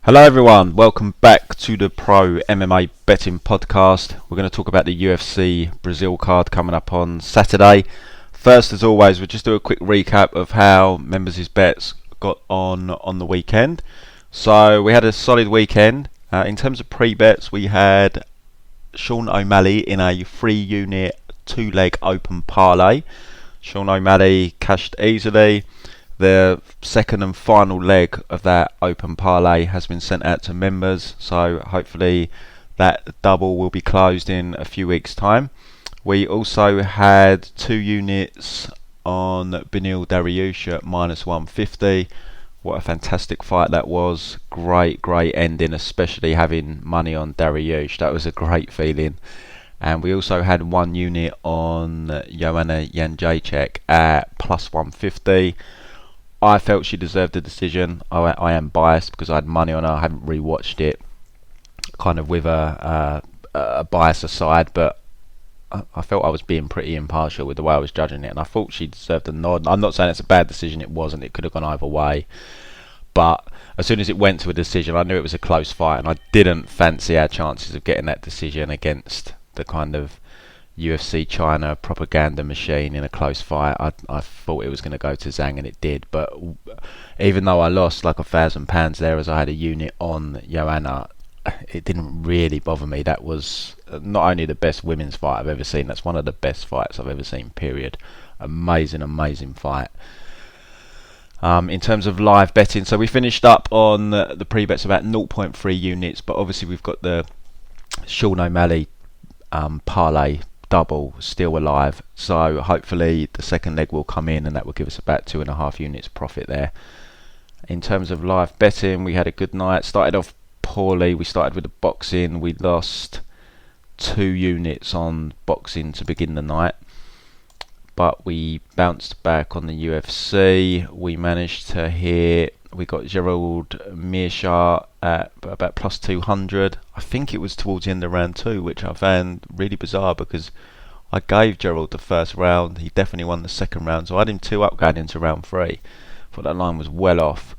Hello everyone, welcome back to the Pro MMA Betting podcast. We're going to talk about the UFC Brazil card coming up on Saturday. First, as always, we'll just do a quick recap of how members' bets got on the weekend. So we had a solid weekend. In terms of pre-bets, we had Sean O'Malley in a 3-unit 2-leg open parlay. Sean O'Malley cashed easily. The second and final leg of that open parlay has been sent out to members, so hopefully that double will be closed in a few weeks' time. We also had 2 units on Beneil Dariush at -150. What a fantastic fight that was. Great ending, especially having money on Dariush. That was a great feeling. And we also had 1 unit on Joanna Jędrzejczyk at +150. I felt she deserved the decision. I am biased because I had money on her. I haven't rewatched it, kind of with a bias aside, but I felt I was being pretty impartial with the way I was judging it, and I thought she deserved a nod. I'm not saying it's a bad decision. It wasn't. It could have gone either way. But as soon as it went to a decision, I knew it was a close fight, and I didn't fancy our chances of getting that decision against the kind of UFC China propaganda machine in a close fight. I thought it was going to go to Zhang, and it did. But even though I lost like £1,000 there, as I had a unit on Joanna, it didn't really bother me. That was not only the best women's fight I've ever seen, that's one of the best fights I've ever seen, period. Amazing fight. In terms of live betting, so we finished up on the pre-bets about 0.3 units, but obviously we've got the Sean O'Malley parlay double still alive, so hopefully the second leg will come in and that will give us about 2.5 units profit there. In terms of live betting, we had a good night. Started off poorly. We started with the boxing. We lost 2 units on boxing to begin the night, but we bounced back on the UFC. We managed to hit, we got Gerald Meerschaert at about +200. I think it was towards the end of round 2, which I found really bizarre because I gave Gerald the first round. He definitely won the second round, so I had him 2 up going into round 3. Thought that line was well off.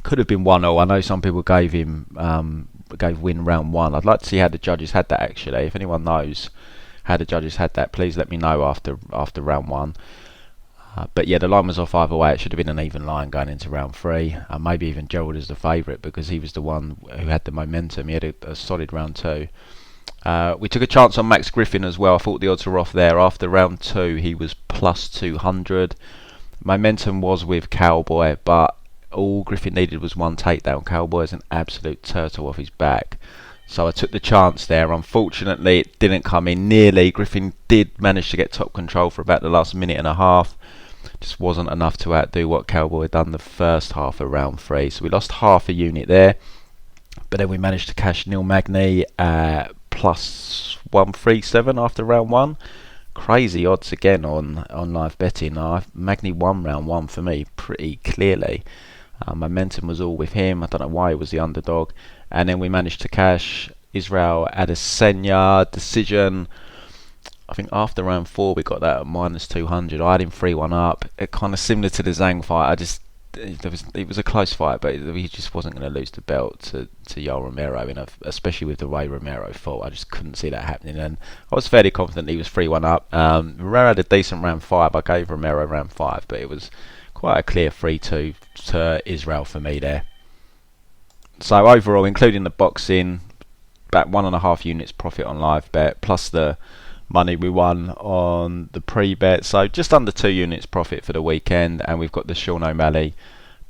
Could have been 1-0. I know some people gave win round 1. I'd like to see how the judges had that actually. If anyone knows how the judges had that, please let me know after round 1. But yeah, the line was off either way. It should have been an even line going into round 3. Maybe even Gerald is the favourite because he was the one who had the momentum. He had a solid round 2. We took a chance on Max Griffin as well. I thought the odds were off there. After round 2, he was +200. Momentum was with Cowboy, but all Griffin needed was 1 takedown. Cowboy is an absolute turtle off his back. So I took the chance there. Unfortunately, it didn't come in nearly. Griffin did manage to get top control for about the last minute and a half. Just wasn't enough to outdo what Cowboy had done the first half of round 3. So we lost half a unit there. But then we managed to cash Neil Magny at +137 after round 1. Crazy odds again on live betting. Magny won round 1 for me pretty clearly. Momentum was all with him. I don't know why he was the underdog. And then we managed to cash Israel Adesanya decision. I think after round 4 we got that at -200. I had him 3-1 up. It kind of similar to the Zhang fight. It was a close fight, but he just wasn't going to lose the belt to Yoel Romero, especially with the way Romero fought. I just couldn't see that happening, and I was fairly confident he was 3-1 up. Romero had a decent round 5. I gave Romero round 5, but it was quite a clear 3-2 to Israel for me there. So overall, including the boxing, about 1.5 units profit on live bet, plus the money we won on the pre-bet, so just under 2 units profit for the weekend. And we've got the Sean O'Malley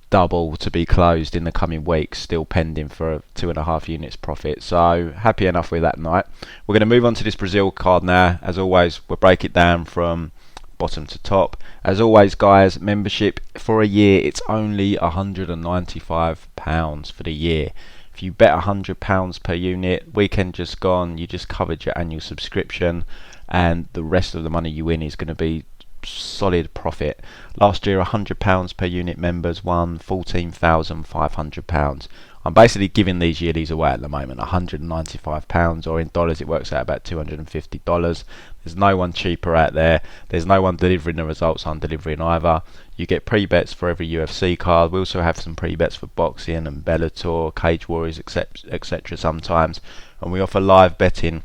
double to be closed in the coming weeks, still pending for a 2.5 units profit. So happy enough with that night. We're going to move on to this Brazil card now. As always, we'll break it down from bottom to top. As always, guys, membership for a year, it's only £195 for the year. If you bet £100 per unit, weekend just gone, you just covered your annual subscription, and the rest of the money you win is going to be solid profit. Last year, £100 per unit members won £14,500. I'm basically giving these yearlies away at the moment, £195, or in dollars it works out about $250. There's no one cheaper out there. There's no one delivering the results I'm delivering either. You get pre-bets for every UFC card. We also have some pre-bets for boxing and Bellator, Cage Warriors, etc. sometimes. And we offer live betting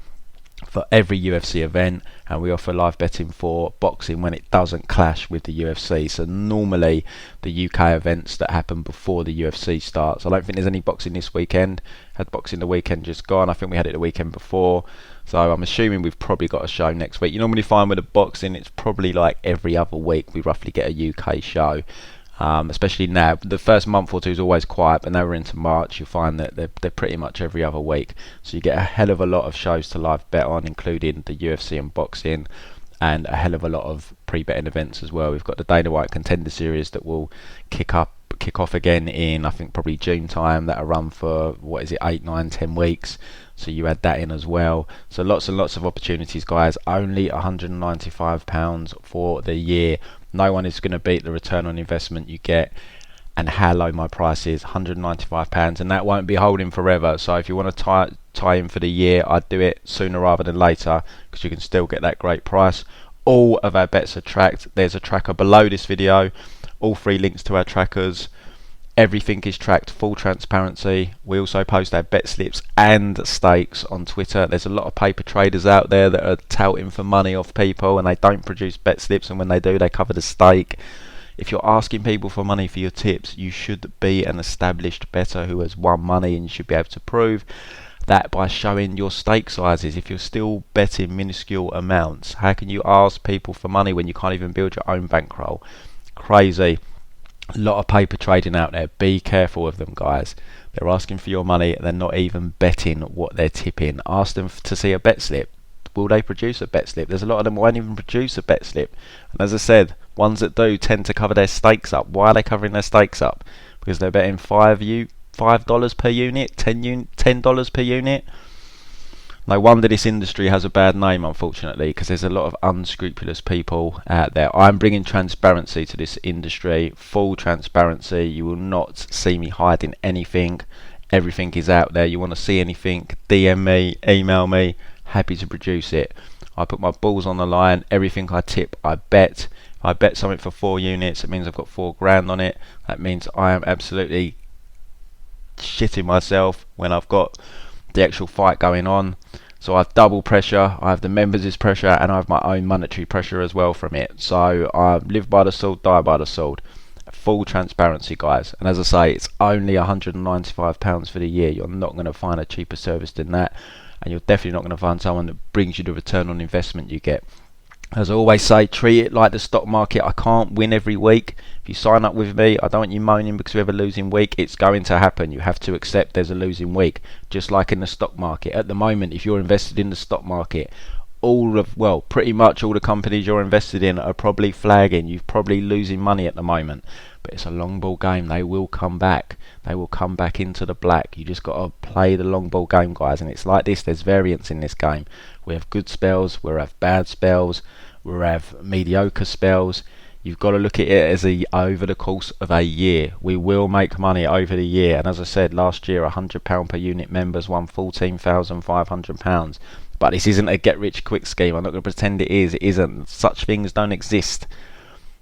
for every UFC event, and we offer live betting for boxing when it doesn't clash with the UFC. So normally the UK events that happen before the UFC starts. I don't think there's any boxing this weekend. Had boxing the weekend just gone. I think we had it the weekend before. So I'm assuming we've probably got a show next week. You normally find with the boxing it's probably like every other week we roughly get a UK show. Especially now, the first month or two is always quiet, but now we're into March, you'll find that they're pretty much every other week. So you get a hell of a lot of shows to live bet on, including the UFC and boxing, and a hell of a lot of pre-betting events as well. We've got the Dana White Contender Series that will kick off again in, I think, probably June time. That'll run for, 8, 9, 10 weeks. So you add that in as well. So lots and lots of opportunities, guys. Only £195 for the year. No one is going to beat the return on investment you get and how low my price is, £195, and that won't be holding forever. So if you want to tie in for the year, I'd do it sooner rather than later, because you can still get that great price. All of our bets are tracked. There's a tracker below this video, all 3 links to our trackers. Everything is tracked, full transparency. We also post our bet slips and stakes on Twitter. There's a lot of paper traders out there that are touting for money off people, and they don't produce bet slips, and when they do, they cover the stake. If you're asking people for money for your tips, you should be an established bettor who has won money, and you should be able to prove that by showing your stake sizes. If you're still betting minuscule amounts, how can you ask people for money when you can't even build your own bankroll? Crazy. A lot of paper trading out there. Be careful of them, guys. They're asking for your money. They're not even betting what they're tipping. Ask them to see a bet slip. Will they produce a bet slip? There's a lot of them who won't even produce a bet slip. And as I said, ones that do tend to cover their stakes up. Why are they covering their stakes up? Because they're betting $5 per unit, $10 per unit. No wonder this industry has a bad name, unfortunately, because there's a lot of unscrupulous people out there. I'm bringing transparency to this industry, full transparency. You will not see me hiding anything. Everything is out there. You want to see anything, DM me, email me, happy to produce it. I put my balls on the line. Everything I tip, I bet. If I bet something for 4 units, it means I've got £4,000 on it. That means I am absolutely shitting myself when I've got the actual fight going on. So I have double pressure, I have the members' pressure, and I have my own monetary pressure as well from it. So I live by the sword, die by the sword. Full transparency, guys. And as I say, it's only £195 for the year. You're not going to find a cheaper service than that, and you're definitely not going to find someone that brings you the return on investment you get. As I always say, treat it like the stock market. I can't win every week. If you sign up with me, I don't want you moaning because we have a losing week. It's going to happen. You have to accept there's a losing week, just like in the stock market. At the moment, if you're invested in the stock market, pretty much all the companies you're invested in are probably flagging. You're probably losing money at the moment. But it's a long ball game. They will come back. They will come back into the black. You just got to play the long ball game, guys. And it's like this. There's variance in this game. We have good spells. We have bad spells. We have mediocre spells. You've got to look at it as over the course of a year. We will make money over the year. And as I said, last year, £100 per unit members won £14,500. But this isn't a get-rich-quick scheme. I'm not going to pretend it is. It isn't. Such things don't exist.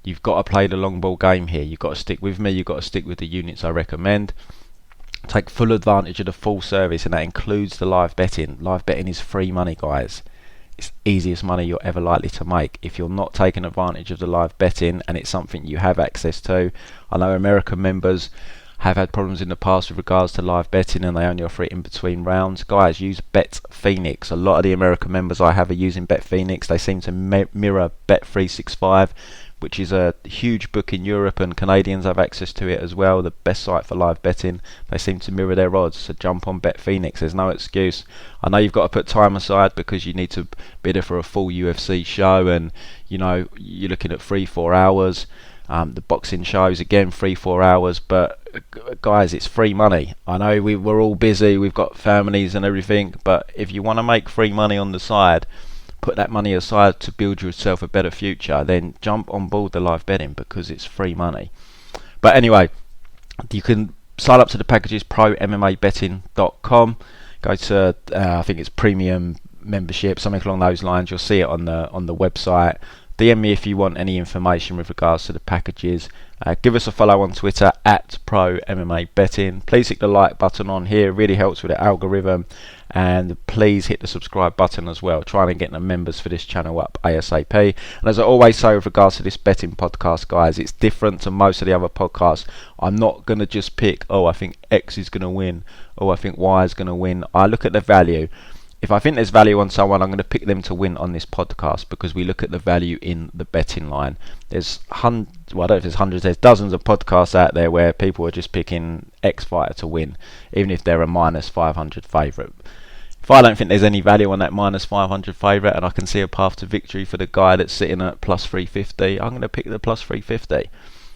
You've got to play the long ball game here. You've got to stick with me. You've got to stick with the units I recommend. Take full advantage of the full service, and that includes the live betting. Live betting is free money, guys. It's the easiest money you're ever likely to make. If you're not taking advantage of the live betting and it's something you have access to, I know American members have had problems in the past with regards to live betting, and they only offer it in between rounds. Guys, use Bet Phoenix. A lot of the American members I have are using Bet Phoenix. They seem to mirror Bet365, which is a huge book in Europe, and Canadians have access to it as well. The best site for live betting. They seem to mirror their odds, so jump on Bet Phoenix. There's no excuse. I know you've got to put time aside because you need to be there for a full UFC show, and you're looking at 3-4 hours. The boxing shows, again, 3-4 hours, but guys, it's free money. I know we're all busy, we've got families and everything, but if you want to make free money on the side, put that money aside to build yourself a better future, then jump on board the live betting, because it's free money. But anyway, you can sign up to the packages, ProMMABetting.com. Go to I think it's premium membership, something along those lines. You'll see it on the website. DM me if you want any information with regards to the packages. Give us a follow on Twitter at Pro MMA Betting. Please hit the like button on here, it really helps with the algorithm. And please hit the subscribe button as well, trying to get the members for this channel up ASAP. And as I always say with regards to this betting podcast, guys, it's different to most of the other podcasts. I'm not going to just pick, oh, I think X is going to win, oh, I think Y is going to win. I look at the value. If I think there's value on someone, I'm going to pick them to win on this podcast, because we look at the value in the betting line. There's I don't know if there's hundreds, there's dozens of podcasts out there where people are just picking X fighter to win, even if they're a minus 500 favourite. If I don't think there's any value on that minus 500 favourite, and I can see a path to victory for the guy that's sitting at plus 350, I'm going to pick the plus 350.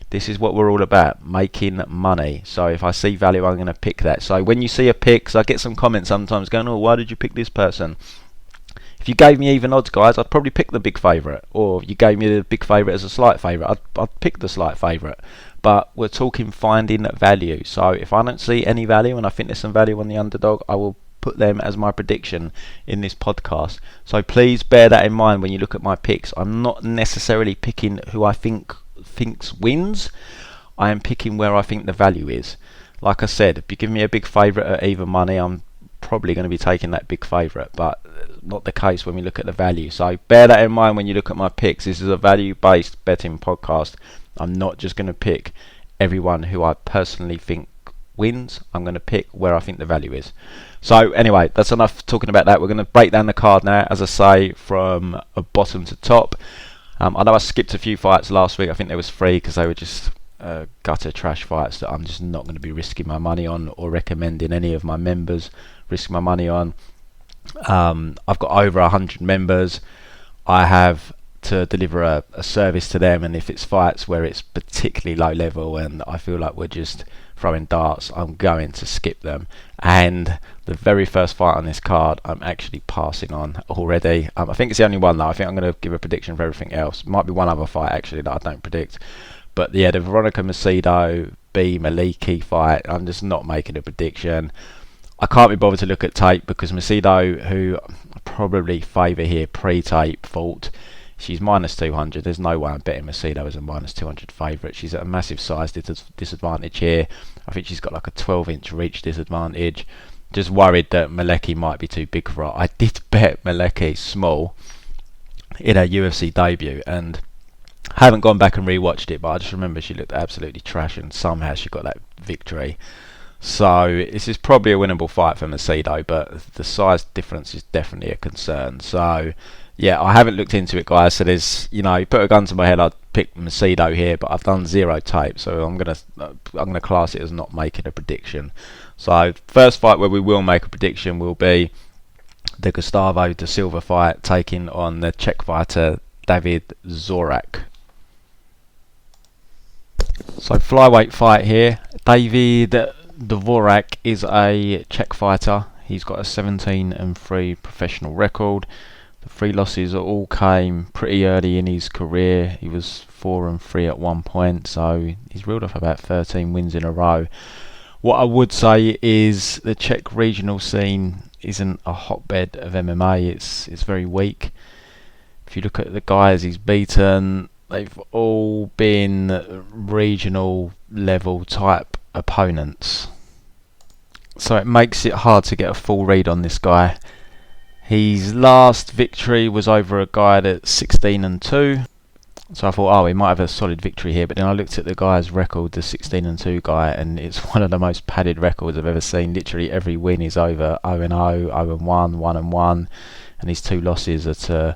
This is what we're all about, making money. So if I see value, I'm going to pick that. So when you see a pick, so I get some comments sometimes going, oh, why did you pick this person? If you gave me even odds, guys, I'd probably pick the big favourite. Or if you gave me the big favourite as a slight favourite, I'd pick the slight favourite. But we're talking finding value. So if I don't see any value and I think there's some value on the underdog, I will put them as my prediction in this podcast. So please bear that in mind when you look at my picks. I'm not necessarily picking who I thinks wins. I am picking where I think the value is. Like I said, if you give me a big favourite at even money, I'm probably going to be taking that big favourite, but not the case when we look at the value. So bear that in mind when you look at my picks. This is a value-based betting podcast. I'm not just going to pick everyone who I personally think wins. I'm going to pick where I think the value is. So anyway, that's enough talking about that. We're going to break down the card now, as I say, from bottom to top. I know I skipped a few fights last week. I think there was 3 because they were just gutter trash fights that I'm just not going to be risking my money on, or recommending any of my members risk my money on. I've got over 100 members. I have to deliver a service to them, and if it's fights where it's particularly low level and I feel like we're just throwing darts, I'm going to skip them. And the very first fight on this card I'm actually passing on already. I think it's the only one though. I think I'm going to give a prediction for everything else. Might be one other fight actually that I don't predict, but yeah, the Veronica Macedo B Maliki fight, I'm just not making a prediction. I can't be bothered to look at tape, because Macedo, who I probably favour here pre-tape, fought. She's minus 200. There's no way I'm betting Macedo as a minus 200 favourite. She's at a massive size disadvantage here. I think she's got like a 12-inch reach disadvantage. Just worried that Maleki might be too big for her. I did bet Maleki small in her UFC debut, and I haven't gone back and rewatched it, but I just remember she looked absolutely trash, and somehow she got that victory. So this is probably a winnable fight for Macedo, but the size difference is definitely a concern. So yeah, I haven't looked into it, guys. So there's, you put a gun to my head, I'd pick Macedo here, but I've done 0 tape, so I'm gonna class it as not making a prediction. So first fight where we will make a prediction will be the Gustavo da Silva fight, taking on the Czech fighter David Zorak. So flyweight fight here. David Dvorak is a Czech fighter. He's got a 17-3 professional record. The 3 losses all came pretty early in his career. He was 4-3 at one point, so he's reeled off about 13 wins in a row. What I would say is the Czech regional scene isn't a hotbed of MMA. It's very weak. If you look at the guys he's beaten, they've all been regional level type opponents. So it makes it hard to get a full read on this guy. His last victory was over a guy that's 16-2. So I thought, oh, he might have a solid victory here. But then I looked at the guy's record, the 16-2 guy, and it's one of the most padded records I've ever seen. Literally every win is over 0-0, 0-1, 1-1. And his 2 losses are to,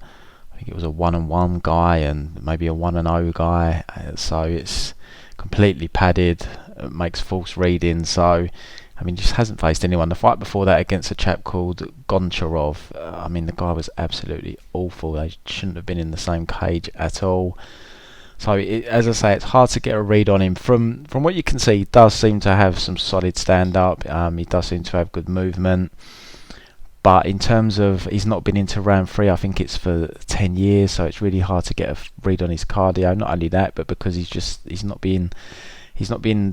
I think it was a 1-1 guy and maybe a 1-0 guy. So it's completely padded. It makes false readings. So I mean, just hasn't faced anyone. The fight before that against a chap called Goncharov, I mean, the guy was absolutely awful. They shouldn't have been in the same cage at all. So, as I say, it's hard to get a read on him. From what you can see, he does seem to have some solid stand-up. He does seem to have good movement. But in terms of, he's not been into round 3, I think it's for 10 years, so it's really hard to get a read on his cardio. Not only that, but because he's not been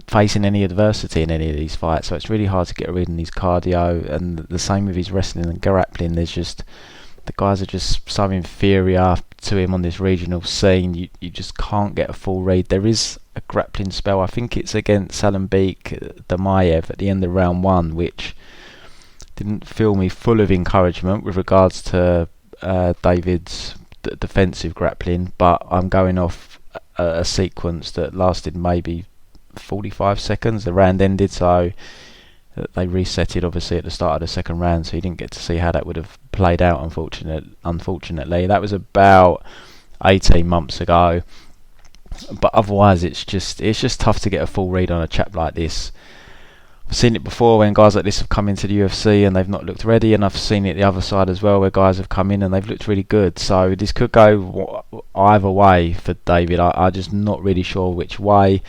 facing any adversity in any of these fights, so it's really hard to get a read on his cardio. And the same with his wrestling and grappling. The guys are just so inferior to him on this regional scene. You just can't get a full read. There is a grappling spell, I think it's against Salembeek Demayev at the end of round 1, which didn't fill me full of encouragement with regards to David's defensive grappling, but I'm going off a sequence that lasted maybe 45 seconds. The round ended, so they reset it obviously at the start of the second round, so you didn't get to see how that would have played out, unfortunately. That was about 18 months ago, but otherwise it's just tough to get a full read on a chap like this. I've seen it before when guys like this have come into the UFC and they've not looked ready, and I've seen it the other side as well where guys have come in and they've looked really good. So this could go either way for David. I'm just not really sure which way.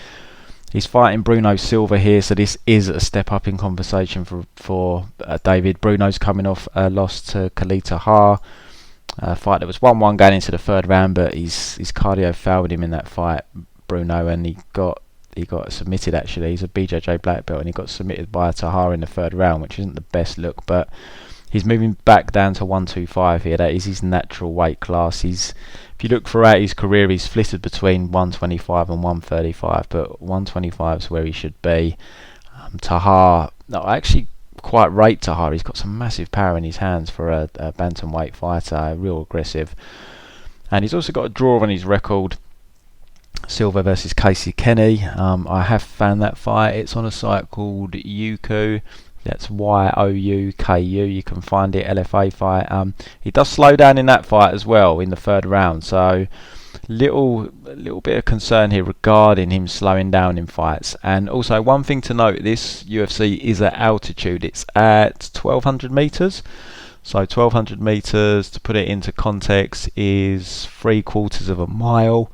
He's fighting Bruno Silva here, so this is a step up in conversation for David. Bruno's coming off a loss to Kalita Ha, a fight that was 1-1 going into the third round, but his cardio failed him in that fight, Bruno, and he got submitted. Actually, he's a BJJ black belt, and he got submitted by Tahar in the third round, which isn't the best look, but he's moving back down to 125 here. That is his natural weight class. If you look throughout his career, he's flitted between 125 and 135, but 125 is where he should be. Tahar, no, I actually quite rate Tahar. He's got some massive power in his hands for a bantamweight fighter, real aggressive, and he's also got a draw on his record. Silva versus Casey Kenny. I have found that fight. It's on a site called Youku. That's Youku. You can find it, LFA fight. He does slow down in that fight as well in the third round. So little bit of concern here regarding him slowing down in fights. And also one thing to note: this UFC is at altitude. It's at 1,200 meters. So 1,200 meters, to put it into context, is 3/4 of a mile.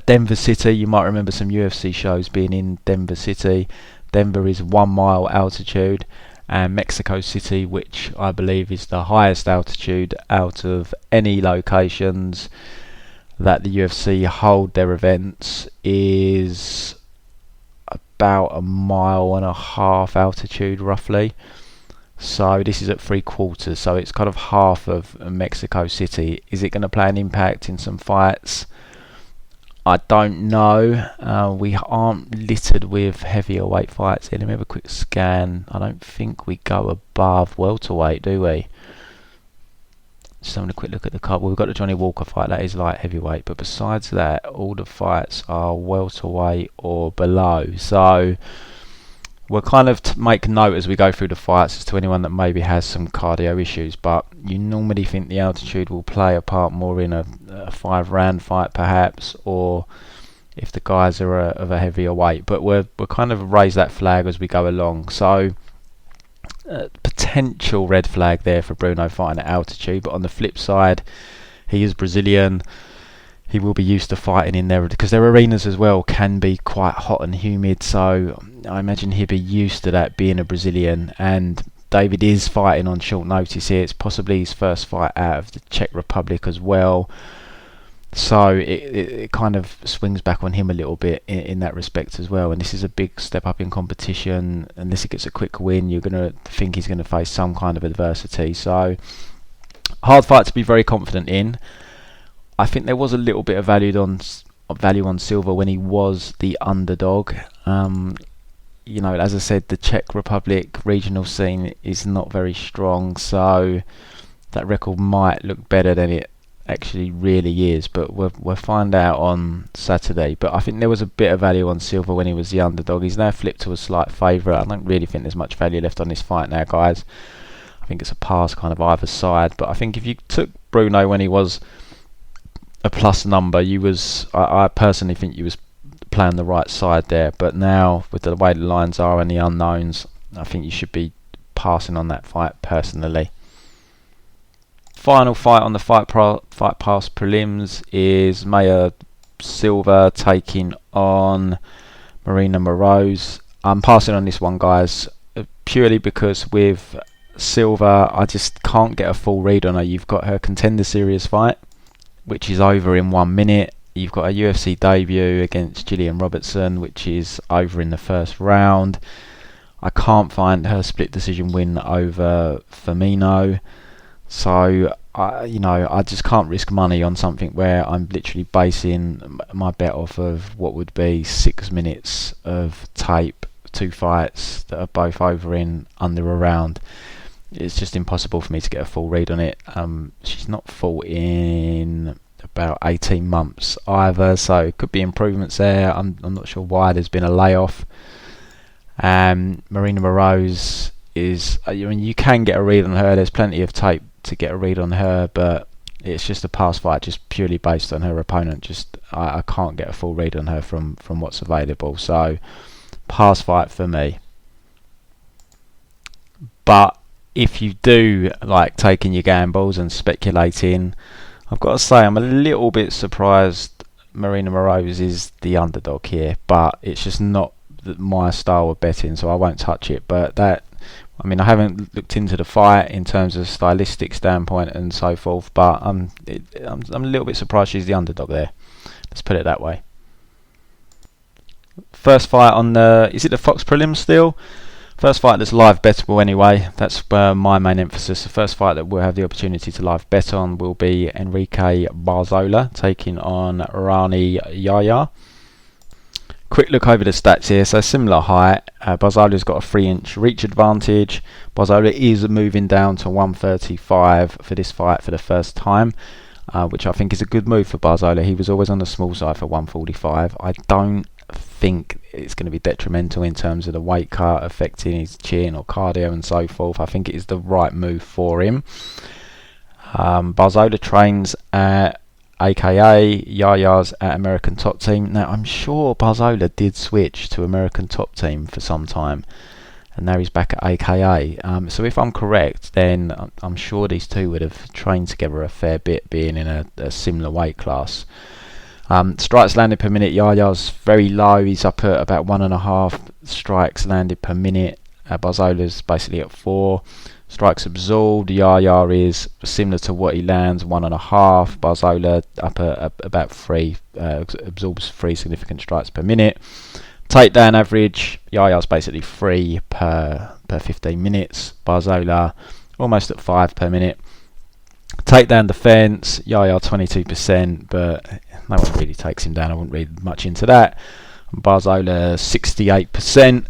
Denver City, you might remember some UFC shows being in Denver City. Denver is 1 mile altitude, and Mexico City, which I believe is the highest altitude out of any locations that the UFC hold their events, is about 1.5 miles altitude roughly. So this is at 3/4, so it's kind of half of Mexico City. Is it going to play an impact in some fights? I don't know. We aren't littered with heavier weight fights here. Let me have a quick scan. I don't think we go above welterweight, do we? Just having a quick look at the card. Well, we've got the Johnny Walker fight. That is light heavyweight. But besides that, all the fights are welterweight or below. So we'll kind of make note as we go through the fights as to anyone that maybe has some cardio issues, but you normally think the altitude will play a part more in a 5-round fight perhaps, or if the guys are of a heavier weight. But we'll kind of raise that flag as we go along. So potential red flag there for Bruno fighting at altitude, but on the flip side, he is Brazilian. He will be used to fighting in there, because their arenas as well can be quite hot and humid, so I imagine he'll be used to that, being a Brazilian. And David is fighting on short notice here. It's possibly his first fight out of the Czech Republic as well, so it kind of swings back on him a little bit in that respect as well. And this is a big step up in competition. Unless he gets a quick win, you're going to think he's going to face some kind of adversity, so hard fight to be very confident in. I think there was a little bit of value on Silva when he was the underdog. You know, as I said, the Czech Republic regional scene is not very strong, so that record might look better than it actually really is. But we'll find out on Saturday. But I think there was a bit of value on Silva when he was the underdog. He's now flipped to a slight favourite. I don't really think there's much value left on this fight now, guys. I think it's a pass kind of either side. But I think if you took Bruno when he was a plus number, I personally think you was playing the right side there. But now, with the way the lines are and the unknowns, I think you should be passing on that fight personally. Final fight on the Fight Pass prelims is Maia Silva taking on Marina Moroz. I'm passing on this one, guys, purely because with Silva, I just can't get a full read on her. You've got her Contender Series fight, which is over in 1 minute. You've got a UFC debut against Gillian Robertson, which is over in the first round. I can't find her split decision win over Firmino. So, I just can't risk money on something where I'm literally basing my bet off of what would be 6 minutes of tape, 2 fights that are both over in under a round. It's just impossible for me to get a full read on it. She's not fought in about 18 months either, so it could be improvements there. I'm not sure why there's been a layoff. Marina Moroz is, you can get a read on her. There's plenty of tape to get a read on her, but it's just a past fight just purely based on her opponent. I can't get a full read on her from what's available, so past fight for me. But if you do like taking your gambles and speculating, I've got to say I'm a little bit surprised Marina Moroz is the underdog here, but it's just not my style of betting, so I won't touch it. But I haven't looked into the fight in terms of stylistic standpoint and so forth, but I'm a little bit surprised she's the underdog there. Let's put it that way. First fight on is it the Fox Prelims still? First fight that's live bettable anyway. That's my main emphasis. The first fight that we'll have the opportunity to live bet on will be Enrique Barzola taking on Rani Yaya. Quick look over the stats here. So similar height. Barzola's got a 3-inch reach advantage. Barzola is moving down to 135 for this fight for the first time, which I think is a good move for Barzola. He was always on the small side for 145. I don't think it's going to be detrimental in terms of the weight cut affecting his chin or cardio and so forth. I think it is the right move for him. Barzola trains at AKA, Yaya's at American Top Team. Now I'm sure Barzola did switch to American Top Team for some time, and now he's back at AKA. So if I'm correct, then I'm sure these two would have trained together a fair bit, being in a similar weight class. Strikes landed per minute, Yaya's very low. He's up at about 1.5 strikes landed per minute. Barzola's basically at 4. Strikes absorbed, Yaya is similar to what he lands, 1.5. Barzola up at about 3, absorbs 3 significant strikes per minute. Takedown average, Yaya's basically 3 per 15 minutes. Barzola almost at 5 per minute. Takedown defence, Yaya 22%, but no one really takes him down. I wouldn't read much into that. Barzola 68%.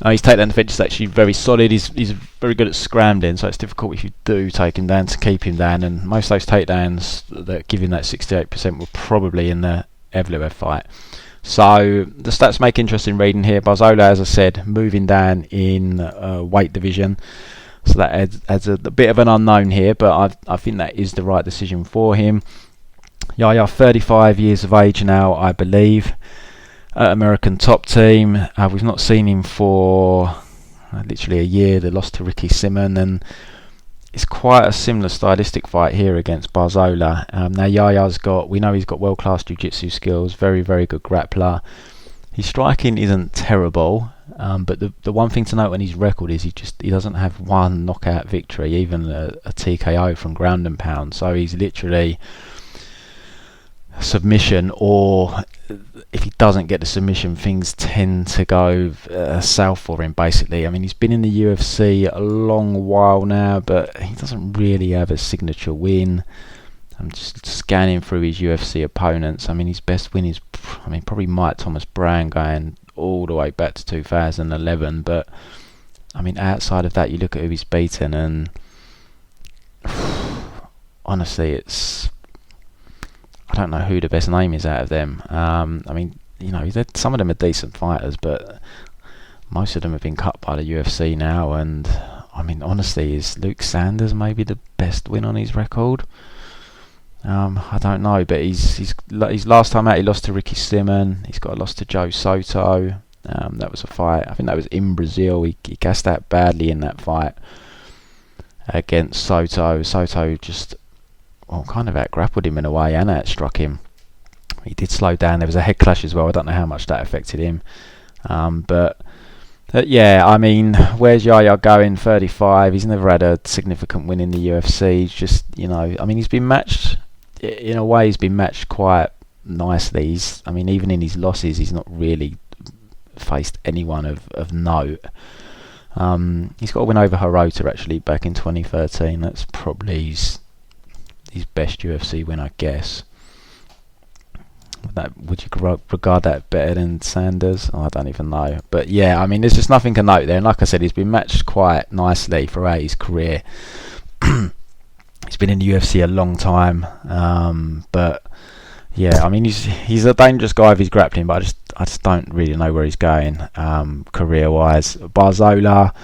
His takedown defence is actually very solid. He's very good at scrambling, so it's difficult if you do take him down to keep him down. And most of those takedowns that give him that 68% were probably in the Evloev fight. So the stats make interesting reading here. Barzola, as I said, moving down in weight division. So that adds a bit of an unknown here, but I think that is the right decision for him. Yaya, 35 years of age now, I believe. American Top Team. We've not seen him for literally a year. They lost to Ricky Simon, and it's quite a similar stylistic fight here against Barzola. Now Yaya's we know he's got world-class jiu-jitsu skills, very, very good grappler. His striking isn't terrible, but the one thing to note on his record is he doesn't have one knockout victory, even a TKO from ground and pound. So he's literally submission, or if he doesn't get the submission, things tend to go south for him, basically. I mean, he's been in the UFC a long while now, but he doesn't really have a signature win. I'm just scanning through his UFC opponents. I mean, his best win is probably Mike Thomas Brown, going all the way back to 2011, but I mean, outside of that, you look at who he's beaten, and honestly, I don't know who the best name is out of them. I mean, some of them are decent fighters, but most of them have been cut by the UFC now. And I mean, honestly, is Luke Sanders maybe the best win on his record? I don't know, but his last time out, he lost to Ricky Simon. He's got a loss to Joe Soto. That was a fight. I think that was in Brazil. He gassed out badly in that fight against Soto. Soto just kind of out-grappled him in a way and out-struck him. He did slow down. There was a head clash as well. I don't know how much that affected him. But Yeah, I mean, where's Yaya going? 35. He's never had a significant win in the UFC. He's just, I mean, he's been matched, in a way, he's been matched quite nicely. I mean, even in his losses, he's not really faced anyone of note. He's got a win over Hirota, actually, back in 2013. That's probably his best UFC win, I guess. Would you regard that better than Sanders? Oh, I don't even know. But yeah, I mean, there's just nothing to note there. And like I said, he's been matched quite nicely throughout his career. He's been in the UFC a long time. But yeah, I mean, he's a dangerous guy if he's grappling, but I just don't really know where he's going career-wise. Barzola,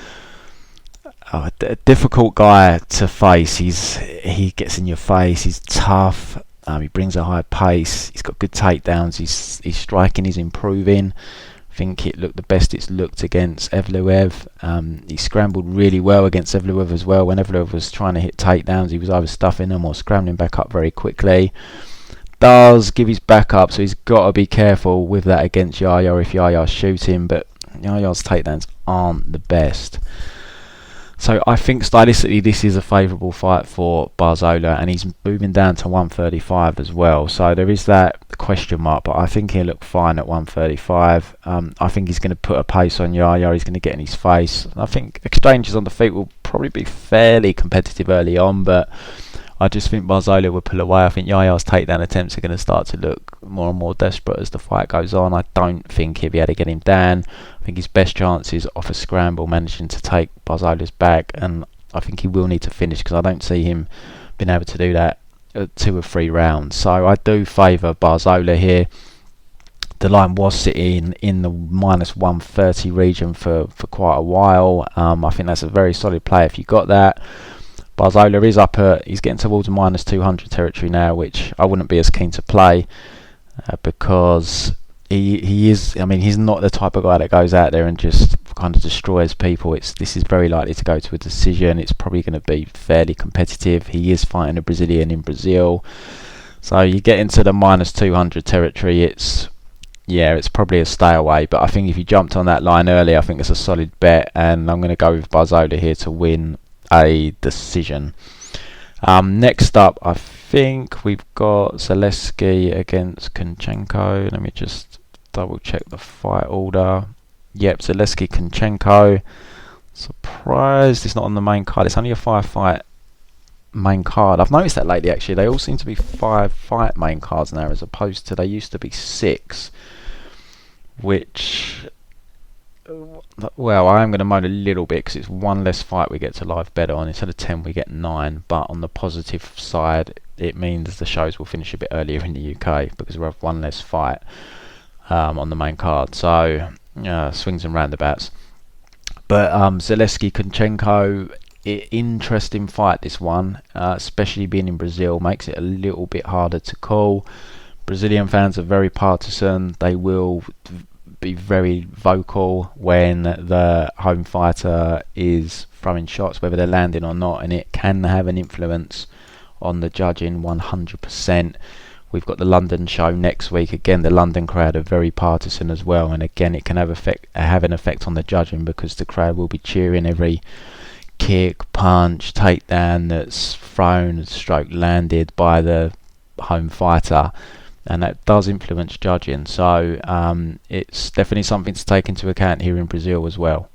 a difficult guy to face. He gets in your face. He's tough. He brings a high pace. He's got good takedowns. His striking is improving. I think it looked the best it's looked against Evloev. He scrambled really well against Evloev as well. When Evloev was trying to hit takedowns, he was either stuffing them or scrambling back up very quickly. Does give his back up, so he's got to be careful with that against Yaya if Yaya's shooting. But Yaya's takedowns aren't the best. So I think stylistically this is a favourable fight for Barzola, and he's moving down to 135 as well. So there is that question mark, but I think he'll look fine at 135. I think he's going to put a pace on Yaya. He's going to get in his face. I think exchanges on the feet will probably be fairly competitive early on, but I just think Barzola will pull away. I think Yaya's takedown attempts are going to start to look more and more desperate as the fight goes on. I don't think he'll be able to get him down. I think his best chance is off a scramble, managing to take Barzola's back, and I think he will need to finish because I don't see him being able to do that 2 or 3 rounds. So I do favour Barzola here. The line was sitting in the -130 region for quite a while. I think that's a very solid play if you got that. Barzola is he's getting towards -200 territory now, which I wouldn't be as keen to play because he is. I mean, he's not the type of guy that goes out there and just kind of destroys people. This is very likely to go to a decision. It's probably going to be fairly competitive. He is fighting a Brazilian in Brazil, so you get into the -200 territory. It's probably a stay away. But I think if you jumped on that line early, I think it's a solid bet, and I'm going to go with Barzola here to win a decision. Next up, I think we've got Zaleski against Kunchenko. Let me just double check the fight order. Yep, Zaleski Kunchenko. Surprised it's not on the main card. It's only a 5-fight main card. I've noticed that lately actually. They all seem to be 5-fight main cards now, as opposed to they used to be 6, which, well, I am going to moan a little bit because it's 1 less fight we get to live bet on. Instead of 10 we get 9, but on the positive side it means the shows will finish a bit earlier in the UK because we have 1 less fight on the main card. So swings and roundabouts. But Zaleski Kunchenko, interesting fight this one, especially being in Brazil makes it a little bit harder to call. Brazilian fans are very partisan. They will be very vocal when the home fighter is throwing shots, whether they're landing or not, and it can have an influence on the judging 100%. We've got the London show next week. Again, the London crowd are very partisan as well, and again it can have an effect on the judging because the crowd will be cheering every kick, punch, takedown that's thrown, stroke landed by the home fighter, and that does influence judging. So it's definitely something to take into account here in Brazil as well.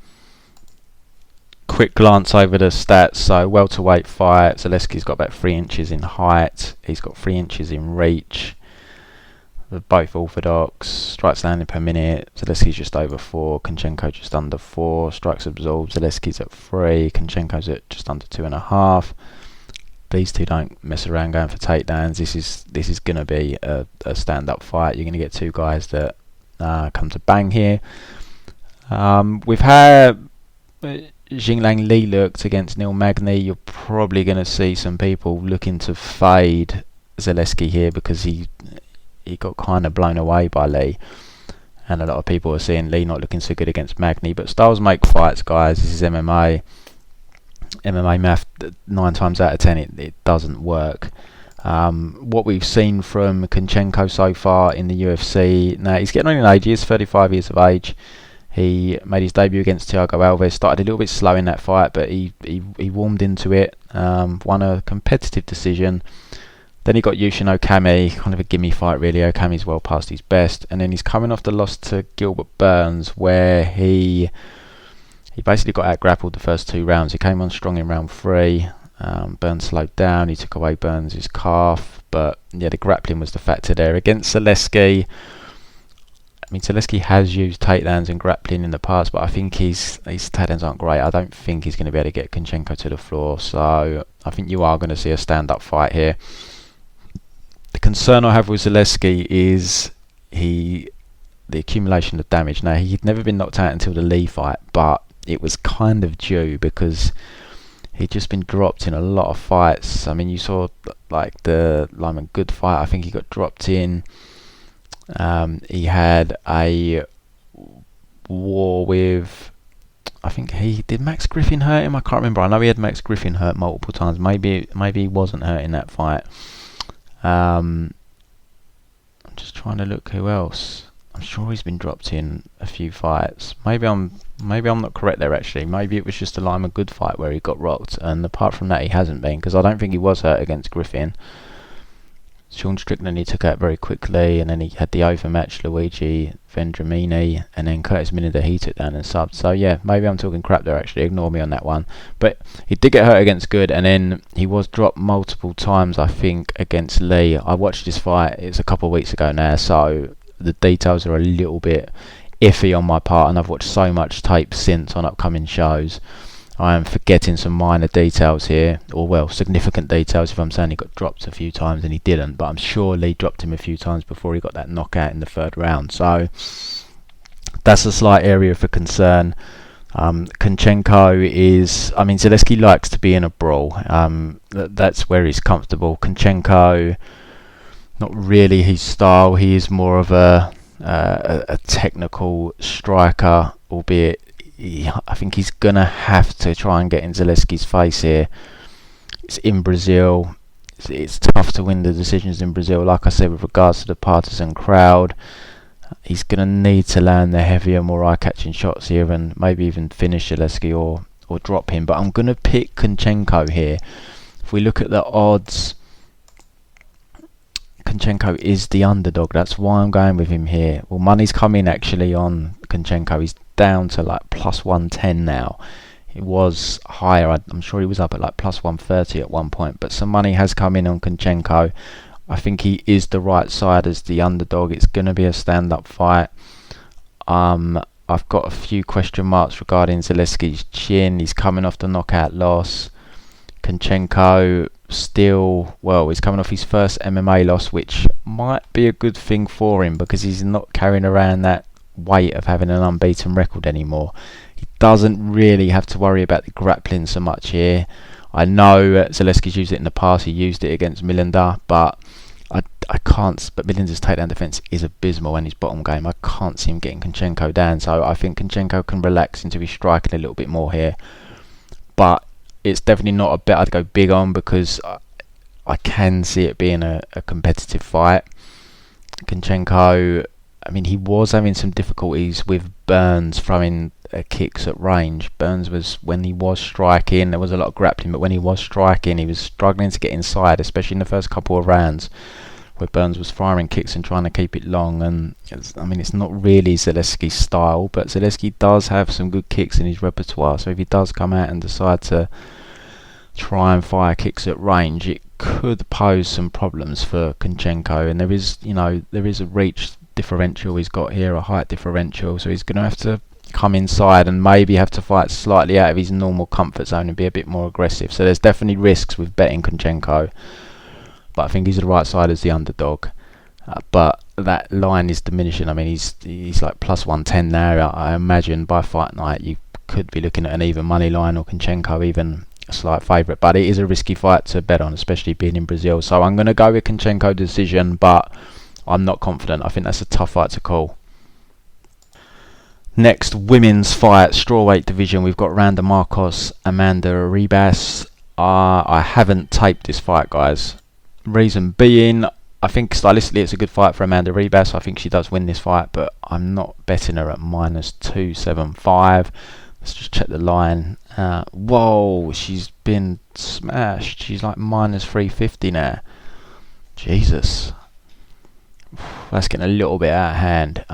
Quick glance over the stats. So welterweight fight, Zaleski's got about 3 inches in height. He's got 3 inches in reach. They're both orthodox. Strikes landing per minute. Zaleski's just over 4. Kunchenko just under 4. Strikes absorbed. Zaleski's at 3. Kunchenko's at just under 2.5. These two don't mess around going for takedowns. This is going to be a stand-up fight. You're going to get 2 guys that come to bang here. We've had Xinglang Li looked against Neil Magny. You're probably going to see some people looking to fade Zaleski here because he got kind of blown away by Li, and a lot of people are seeing Li not looking so good against Magny. But styles make fights, guys. This is MMA. MMA math, 9 times out of 10 it doesn't work. What we've seen from Kunchenko so far in the UFC, now he's getting on in age. He is 35 years of age. He made his debut against Thiago Alves, started a little bit slow in that fight, but he warmed into it, won a competitive decision. Then he got Yushin Okami, kind of a gimme fight really. Okami's well past his best, and then he's coming off the loss to Gilbert Burns, where he basically got out grappled the first 2 rounds. He came on strong in round 3. Burns slowed down. He took away Burns' calf, but yeah, the grappling was the factor there against Zaleski. I mean, Zaleski has used takedowns and grappling in the past, but I think his takedowns aren't great. I don't think he's going to be able to get Kunchenko to the floor, so I think you are going to see a stand-up fight here. The concern I have with Zaleski is the accumulation of damage. Now, he'd never been knocked out until the Lee fight, but it was kind of due because he'd just been dropped in a lot of fights. I mean, you saw like the Lyman Good fight. I think he got dropped in. He had a war with, I think did Max Griffin hurt him? I can't remember. I know he had Max Griffin hurt multiple times. Maybe he wasn't hurt in that fight. I'm just trying to look who else. I'm sure he's been dropped in a few fights. Maybe I'm not correct there actually. Maybe it was just a Lyman Good fight where he got rocked, and apart from that he hasn't been, because I don't think he was hurt against Griffin. Sean Strickland he took out very quickly, and then he had the overmatched Luigi Vendramini, and then Curtis Minida he took down and subbed. So yeah, maybe I'm talking crap there actually, ignore me on that one. But he did get hurt against Good, and then he was dropped multiple times I think against Lee. I watched this fight, it's a couple of weeks ago now, so the details are a little bit iffy on my part, and I've watched so much tape since on upcoming shows. I am forgetting some minor details here, or well, significant details if I'm saying he got dropped a few times and he didn't, but I'm sure Lee dropped him a few times before he got that knockout in the 3rd round, so that's a slight area for concern. Kunchenko is, I mean, Zaleski likes to be in a brawl, that's where he's comfortable. Kunchenko, not really his style. He is more of a technical striker, albeit I think he's going to have to try and get in Zaleski's face here. It's in Brazil. It's tough to win the decisions in Brazil. Like I said, with regards to the partisan crowd, he's going to need to land the heavier, more eye-catching shots here and maybe even finish Zaleski or drop him. But I'm going to pick Kunchenko here. If we look at the odds, Kunchenko is the underdog. That's why I'm going with him here. Well, money's coming actually on Kunchenko. He's down to like plus 110 now. It was higher. I'm sure he was up at like plus 130 at one point, but some money has come in on Kunchenko. I think he is the right side as the underdog. It's going to be a stand-up fight. I've got a few question marks regarding Zaleski's chin. He's coming off the knockout loss. Kunchenko still, well, he's coming off his first MMA loss, which might be a good thing for him because he's not carrying around that weight of having an unbeaten record anymore. He doesn't really have to worry about the grappling so much here. I know Zaleski's used it in the past. He used it against Milinda, but I can't. But Milinda's takedown defense is abysmal in his bottom game. I can't see him getting Kunchenko down. So I think Kunchenko can relax into his striking a little bit more here. But it's definitely not a bet I'd go big on because I can see it being a competitive fight. Kunchenko, I mean, he was having some difficulties with Burns throwing kicks at range. Burns was, when he was striking, there was a lot of grappling, but when he was striking, he was struggling to get inside, especially in the first couple of rounds, where Burns was firing kicks and trying to keep it long. And I mean, it's not really Zaleski's style, but Zaleski does have some good kicks in his repertoire. So if he does come out and decide to try and fire kicks at range, it could pose some problems for Kunchenko. And there is a reach differential he's got here, a height differential, so he's going to have to come inside and maybe have to fight slightly out of his normal comfort zone and be a bit more aggressive. So there's definitely risks with betting Kunchenko, but I think he's the right side as the underdog. But that line is diminishing. I mean, he's like plus 110 now. I imagine by fight night you could be looking at an even money line or Kunchenko even a slight favourite, but it is a risky fight to bet on, especially being in Brazil. So I'm going to go with Kunchenko decision, but I'm not confident. I think that's a tough fight to call. Next, women's fight, strawweight division. We've got Randa Markos, Amanda Ribas. I haven't taped this fight, guys. Reason being, I think stylistically it's a good fight for Amanda Ribas. I think she does win this fight, but I'm not betting her at -275. Let's just check the line. Whoa, she's been smashed. She's like -350 now. Jesus. That's getting a little bit out of hand.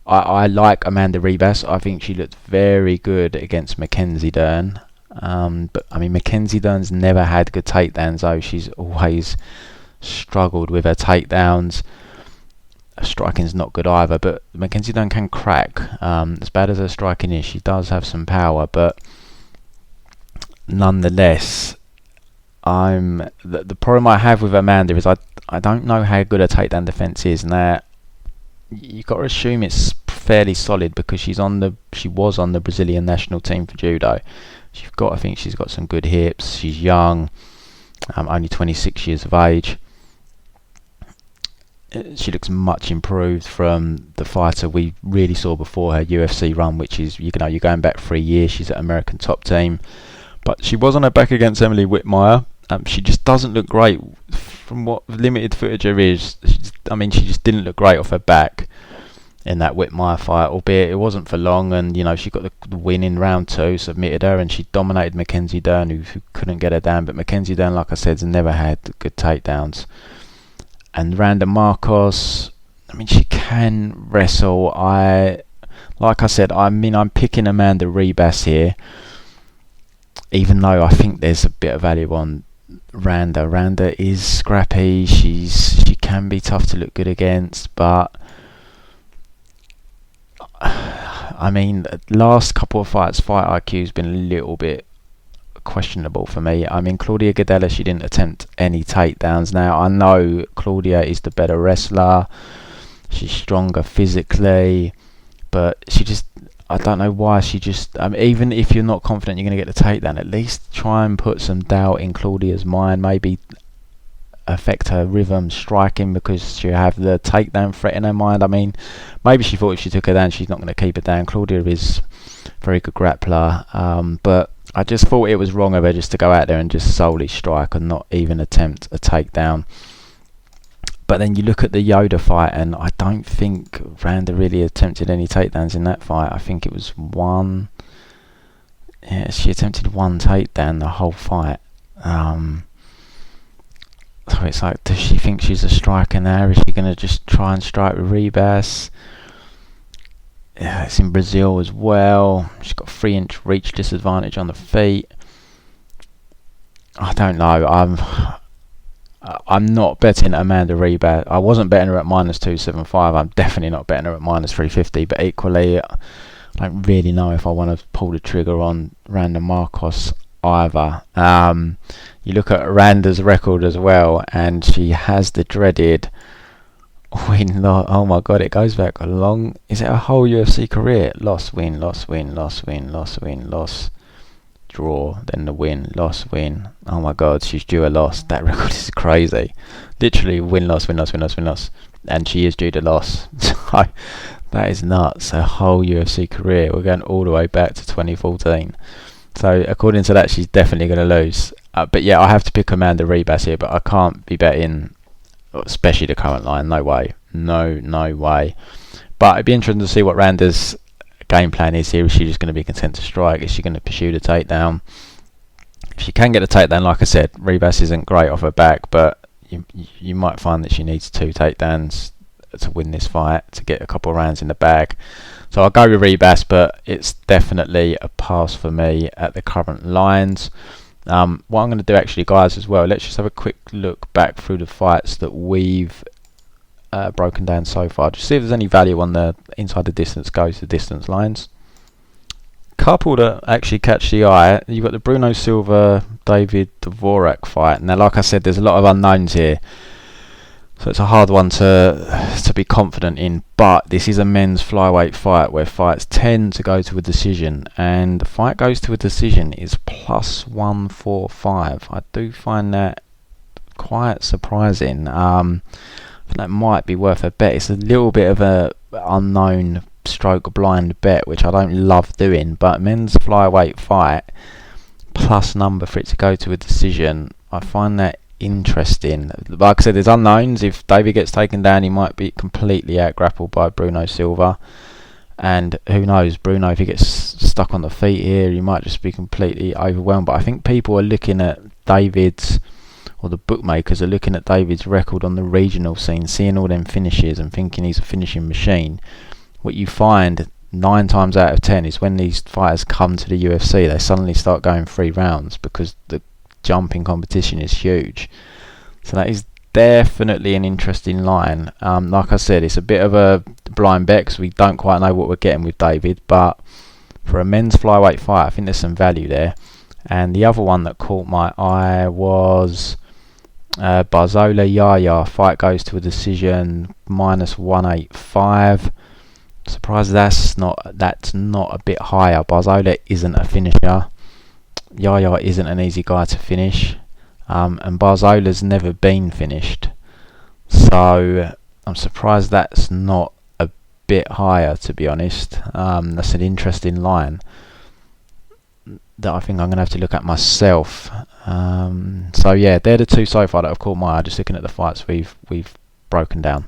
I like Amanda Ribas. I think she looked very good against Mackenzie Dern. But I mean, Mackenzie Dern's never had good takedowns, though. She's always struggled with her takedowns. Her striking's not good either, but Mackenzie Dern can crack. As bad as her striking is, she does have some power, but nonetheless, the problem I have with Amanda is I don't know how good her takedown defense is. Now, you've got to assume it's fairly solid because she was on the Brazilian national team for judo. I think she's got some good hips. She's young, only 26 years of age. She looks much improved from the fighter we really saw before her UFC run, which is, you're going back 3 years. She's at American Top Team, but she was on her back against Emily Whitmire. She just doesn't look great from what limited footage there is. She just didn't look great off her back in that Whitmire fight, albeit it wasn't for long. And she got the win in round 2, submitted her, and she dominated Mackenzie Dern, who couldn't get her down. But Mackenzie Dern, like I said, has never had good takedowns. And Randa Markos, she can wrestle. I'm picking Amanda Ribas here, even though I think there's a bit of value on Randa. Randa is scrappy. She can be tough to look good against, but last couple of fights, fight IQ's been a little bit questionable for me. Claudia Gadelha, she didn't attempt any takedowns. Now, I know Claudia is the better wrestler. She's stronger physically, but I don't know why even if you're not confident you're going to get the takedown, at least try and put some doubt in Claudia's mind. Maybe affect her rhythm striking because she have the takedown threat in her mind. Maybe she thought if she took her down, she's not going to keep her down. Claudia is a very good grappler, but I just thought it was wrong of her just to go out there and just solely strike and not even attempt a takedown. But then you look at the Yoda fight, and I don't think Randa really attempted any takedowns in that fight. I think it was one. Yeah, she attempted one takedown the whole fight. So it's like, does she think she's a striker now? Is she going to just try and strike with Ribas? Yeah, it's in Brazil as well. She's got 3-inch reach disadvantage on the feet. I don't know. I'm not betting Amanda Ribas. I wasn't betting her at -275. I'm definitely not betting her at -350. But equally, I don't really know if I want to pull the trigger on Randa Markos either. You look at Randa's record as well, and she has the dreaded win. Oh my God, it goes back a long. Is it a whole UFC career? Loss, win, loss, win, loss, win, loss, win, loss, draw, then the win, loss, win. Oh my God, she's due a loss. That record is crazy. Literally win, loss, win, loss, win, loss, win, loss, and she is due to loss. So that is nuts. Her whole UFC career. We're going all the way back to 2014. So according to that, she's definitely going to lose. But yeah, I have to pick Amanda Ribas here, but I can't be betting, especially the current line. No way. No way. But it'd be interesting to see what Randa's game plan is here. Is she just going to be content to strike? Is she going to pursue the takedown? If she can get a takedown, like I said, Ribas isn't great off her back, but you might find that she needs 2 takedowns to win this fight, to get a couple of rounds in the bag. So I'll go with Ribas, but it's definitely a pass for me at the current lines. What I'm going to do actually, guys, as well, let's just have a quick look back through the fights that we've broken down so far. Just see if there's any value on the inside the distance goes to distance lines. Couple that actually catch the eye. You've got the Bruno Silva David Dvorak fight. Now, like I said, there's a lot of unknowns here, so it's a hard one to be confident in. But this is a men's flyweight fight where fights tend to go to a decision, and the fight goes to a decision is +145. I do find that quite surprising. I think that might be worth a bet. It's a little bit of a unknown stroke blind bet, which I don't love doing, but men's flyweight fight plus number for it to go to a decision, I find that interesting. Like I said, there's unknowns. If David gets taken down, he might be completely out-grappled by Bruno Silva. And who knows, Bruno, if he gets stuck on the feet here, he might just be completely overwhelmed. But I think people are looking at David's, or the bookmakers are looking at David's record on the regional scene, seeing all them finishes and thinking he's a finishing machine. What you find 9 times out of 10 is when these fighters come to the UFC, they suddenly start going 3 rounds because the jump in competition is huge. So that is definitely an interesting line. Like I said, it's a bit of a blind bet because we don't quite know what we're getting with David, but for a men's flyweight fight, I think there's some value there. And the other one that caught my eye was Barzola Yaya. Fight goes to a decision, -185. Surprised that's not a bit higher. Barzola isn't a finisher. Yaya isn't an easy guy to finish. And Barzola's never been finished, so I'm surprised that's not a bit higher, to be honest. That's an interesting line that I think I'm going to have to look at myself. So yeah, they're the 2 so far that have caught my eye, just looking at the fights we've broken down.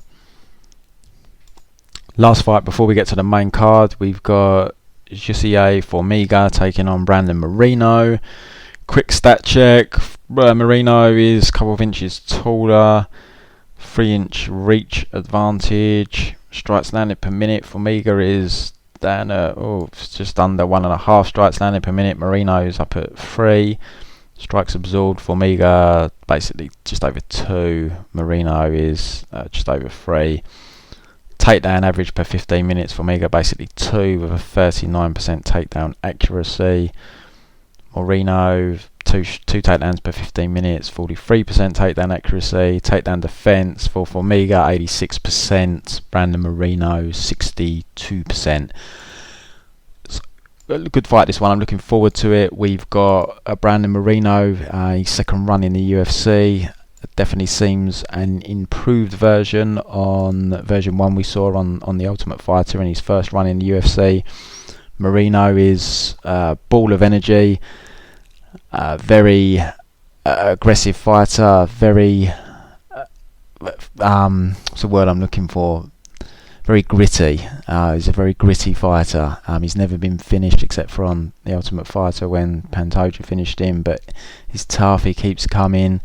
Last fight before we get to the main card, we've got Jussier Formiga taking on Brandon Moreno. Quick stat check. Moreno is a couple of inches taller, 3-inch reach advantage. Strikes landed per minute. Formiga is down at just under 1.5 strikes landed per minute. Moreno is up at 3. Strikes absorbed. Formiga basically just over 2. Moreno is just over 3. Takedown average per 15 minutes. Formiga basically 2 with a 39% takedown accuracy. Moreno, two takedowns per 15 minutes, 43% takedown accuracy. Takedown defense for Formiga, 86%. Brandon Moreno, 62%. A good fight, this one. I'm looking forward to it. We've got Brandon Moreno, his second run in the UFC. Definitely seems an improved version on version 1 we saw on the Ultimate Fighter in his first run in the UFC. Moreno is a ball of energy. Very aggressive fighter, very what's the word I'm looking for? Very gritty. He's a very gritty fighter. He's never been finished except for on the Ultimate Fighter when Pantoja finished him, but he's tough, he keeps coming.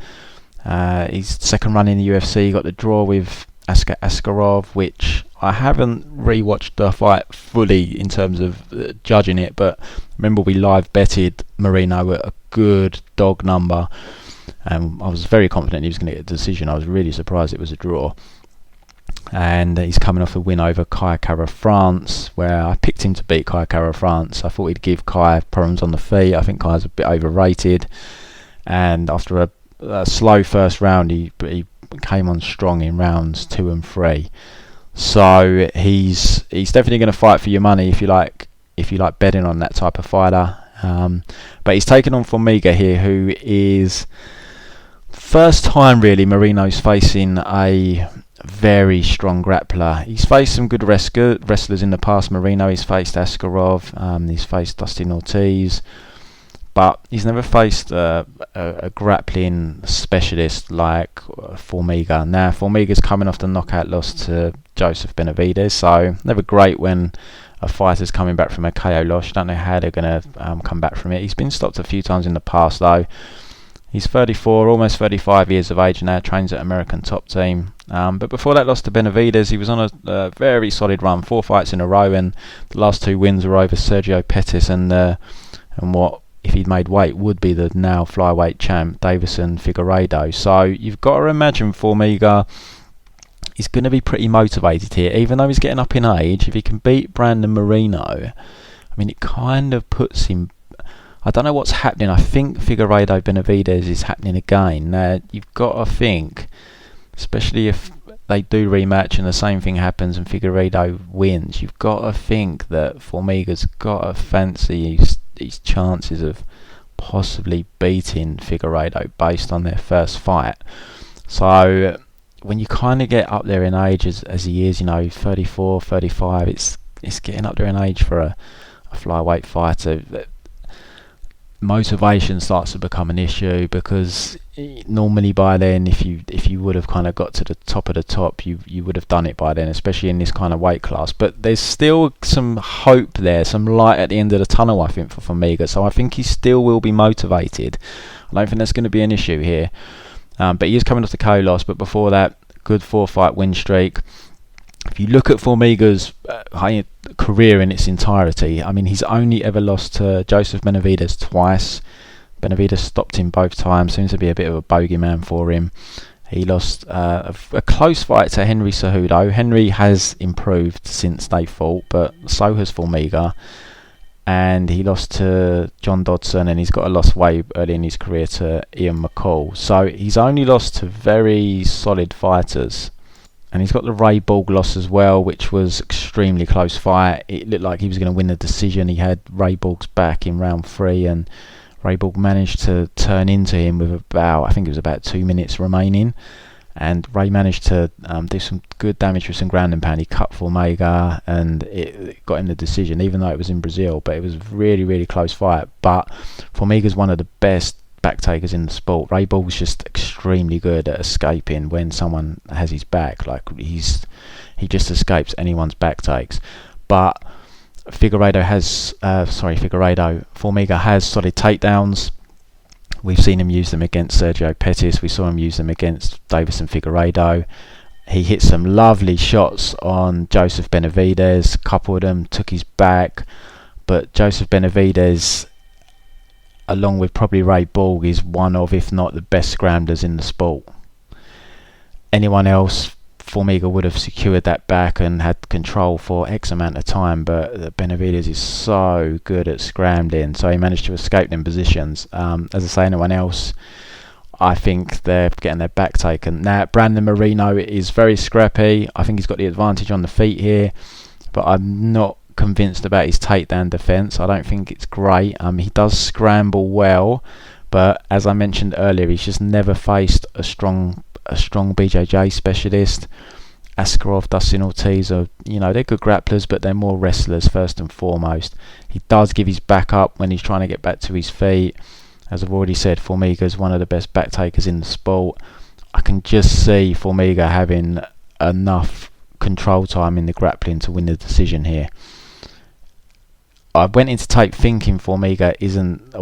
His second run in the UFC, he got the draw with Askarov, which I haven't rewatched the fight fully in terms of judging it, but remember we live betted Moreno at a good dog number, and I was very confident he was going to get a decision. I was really surprised it was a draw. And he's coming off a win over Kai Kara France, where I picked him to beat Kai Kara France. I thought he'd give Kai problems on the feet. I think Kai's a bit overrated, and after a slow first round, he came on strong in rounds 2 and 3. So he's definitely going to fight for your money if you like betting on that type of fighter. But he's taken on Formiga here, who is first time really Moreno's facing a very strong grappler. He's faced some good wrestlers in the past. Moreno, he's faced Askarov, he's faced Dustin Ortiz, but he's never faced a grappling specialist like Formiga. Now, Formiga's coming off the knockout loss to Joseph Benavidez, so never great when a fighter's coming back from a KO loss. You don't know how they're going to come back from it. He's been stopped a few times in the past, though. He's 34, almost 35 years of age now, trains at American Top Team. But before that loss to Benavidez, he was on a very solid run, 4 fights in a row, and the last 2 wins were over Sergio Pettis and what, if he'd made weight, would be the now flyweight champ, Davison Figueiredo. So you've got to imagine Formiga is going to be pretty motivated here, even though he's getting up in age. If he can beat Brandon Moreno, I mean, it kind of puts him... I don't know what's happening. I think Figueiredo Benavidez is happening again. Now, you've got to think, especially if they do rematch and the same thing happens and Figueiredo wins, you've got to think that Formiga's got to fancy his chances of possibly beating Figueiredo based on their first fight. So when you kind of get up there in age as he is, 34, 35, it's getting up there in age for a flyweight fighter. motivation starts to become an issue, because normally by then, if you would have kind of got to the top of the top, you would have done it by then, especially in this kind of weight class. But there's still some hope there, some light at the end of the tunnel, I think, for Formiga. So I think he still will be motivated. I don't think that's going to be an issue here. But he is coming off the KO loss. But before that, good 4-fight win streak. If you look at Formiga's career in its entirety, I mean, he's only ever lost to Joseph Benavidez twice. Benavidez stopped him both times. Seems to be a bit of a bogeyman for him. He lost a close fight to Henry Cejudo. Henry has improved since they fought, but so has Formiga. And he lost to John Dodson, and he's got a loss way early in his career to Ian McCall. So he's only lost to very solid fighters. And he's got the Ray Borg loss as well, which was extremely close fight. It looked like he was going to win the decision. He had Ray Borg's back in round 3, and Ray Borg managed to turn into him with about 2 minutes remaining. And Ray managed to do some good damage with some ground and pound. He cut Formiga, and it got him the decision, even though it was in Brazil. But it was a really, really close fight. But Formiga's one of the best backtakers in the sport. Ray Borg's just extremely good at escaping when someone has his back. Like he just escapes anyone's backtakes. But Formiga has solid takedowns. We've seen him use them against Sergio Pettis. We saw him use them against Davison Figueiredo. He hit some lovely shots on Joseph Benavidez, coupled them, took his back. But Joseph Benavidez, along with probably Ray Borg, is one of, if not the best scramblers in the sport. Anyone else, Formiga would have secured that back and had control for X amount of time, but Benavidez is so good at scrambling, so he managed to escape them positions. As I say, anyone else, I think they're getting their back taken. Now, Brandon Moreno is very scrappy. I think he's got the advantage on the feet here, but I'm not convinced about his takedown defence. I don't think it's great. He does scramble well, but as I mentioned earlier, he's just never faced a strong BJJ specialist. Askarov, Dustin Ortiz are, they're good grapplers, but they're more wrestlers first and foremost. He does give his back up when he's trying to get back to his feet. As I've already said, Formiga is one of the best back takers in the sport. I can just see Formiga having enough control time in the grappling to win the decision here. I went into tape thinking Formiga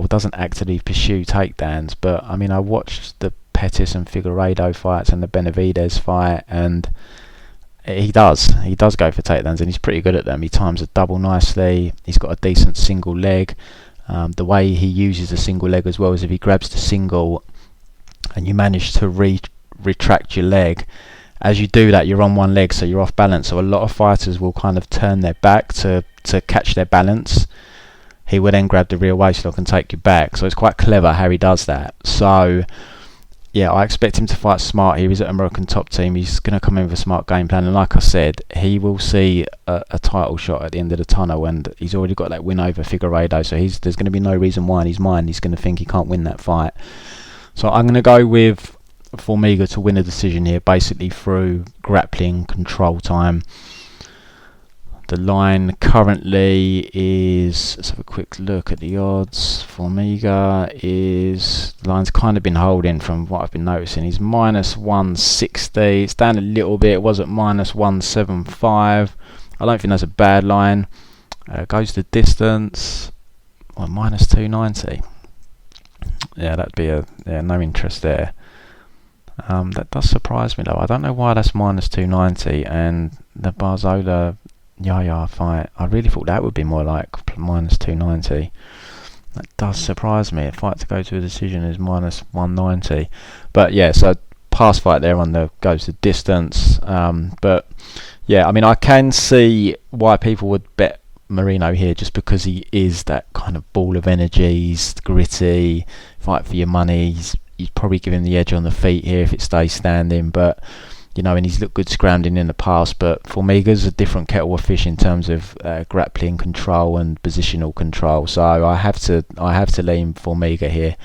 doesn't actively pursue takedowns, but I mean, I watched the Pettis and Figueiredo fights and the Benavidez fight, and he does go for takedowns, and he's pretty good at them. He times a double nicely. He's got a decent single leg. The way he uses the single leg as well is if he grabs the single and you manage to retract your leg. As you do that, you're on one leg, so you're off balance. So a lot of fighters will kind of turn their back to catch their balance. He will then grab the rear waistlock and take you back. So it's quite clever how he does that. So yeah, I expect him to fight smart here. He's at American top team. He's going to come in with a smart game plan. And like I said, he will see a title shot at the end of the tunnel. And he's already got that win over Figueiredo. So there's going to be no reason why in his mind he's going to think he can't win that fight. So I'm going to go with Formiga to win a decision here, basically through grappling control time. The line currently is, let's have a quick look at the odds. Formiga the line's kind of been holding from what I've been noticing. He's minus 160. It's down a little bit. It was at minus 175. I don't think that's a bad line. Goes the distance. Minus 290. Yeah, that'd be no interest there. That does surprise me though. I don't know why that's minus 290, and the Barzola Yaya fight, I really thought that would be more like minus 290. That does surprise me. A fight to go to a decision is minus 190. But yeah, so pass fight there goes the distance. But yeah, I mean, I can see why people would bet Moreno here, just because he is that kind of ball of energy. He's gritty, fight for your money. He's probably giving the edge on the feet here if it stays standing, but and he's looked good scrambling in the past. But Formiga's a different kettle of fish in terms of grappling control and positional control. So I have to lean Formiga here,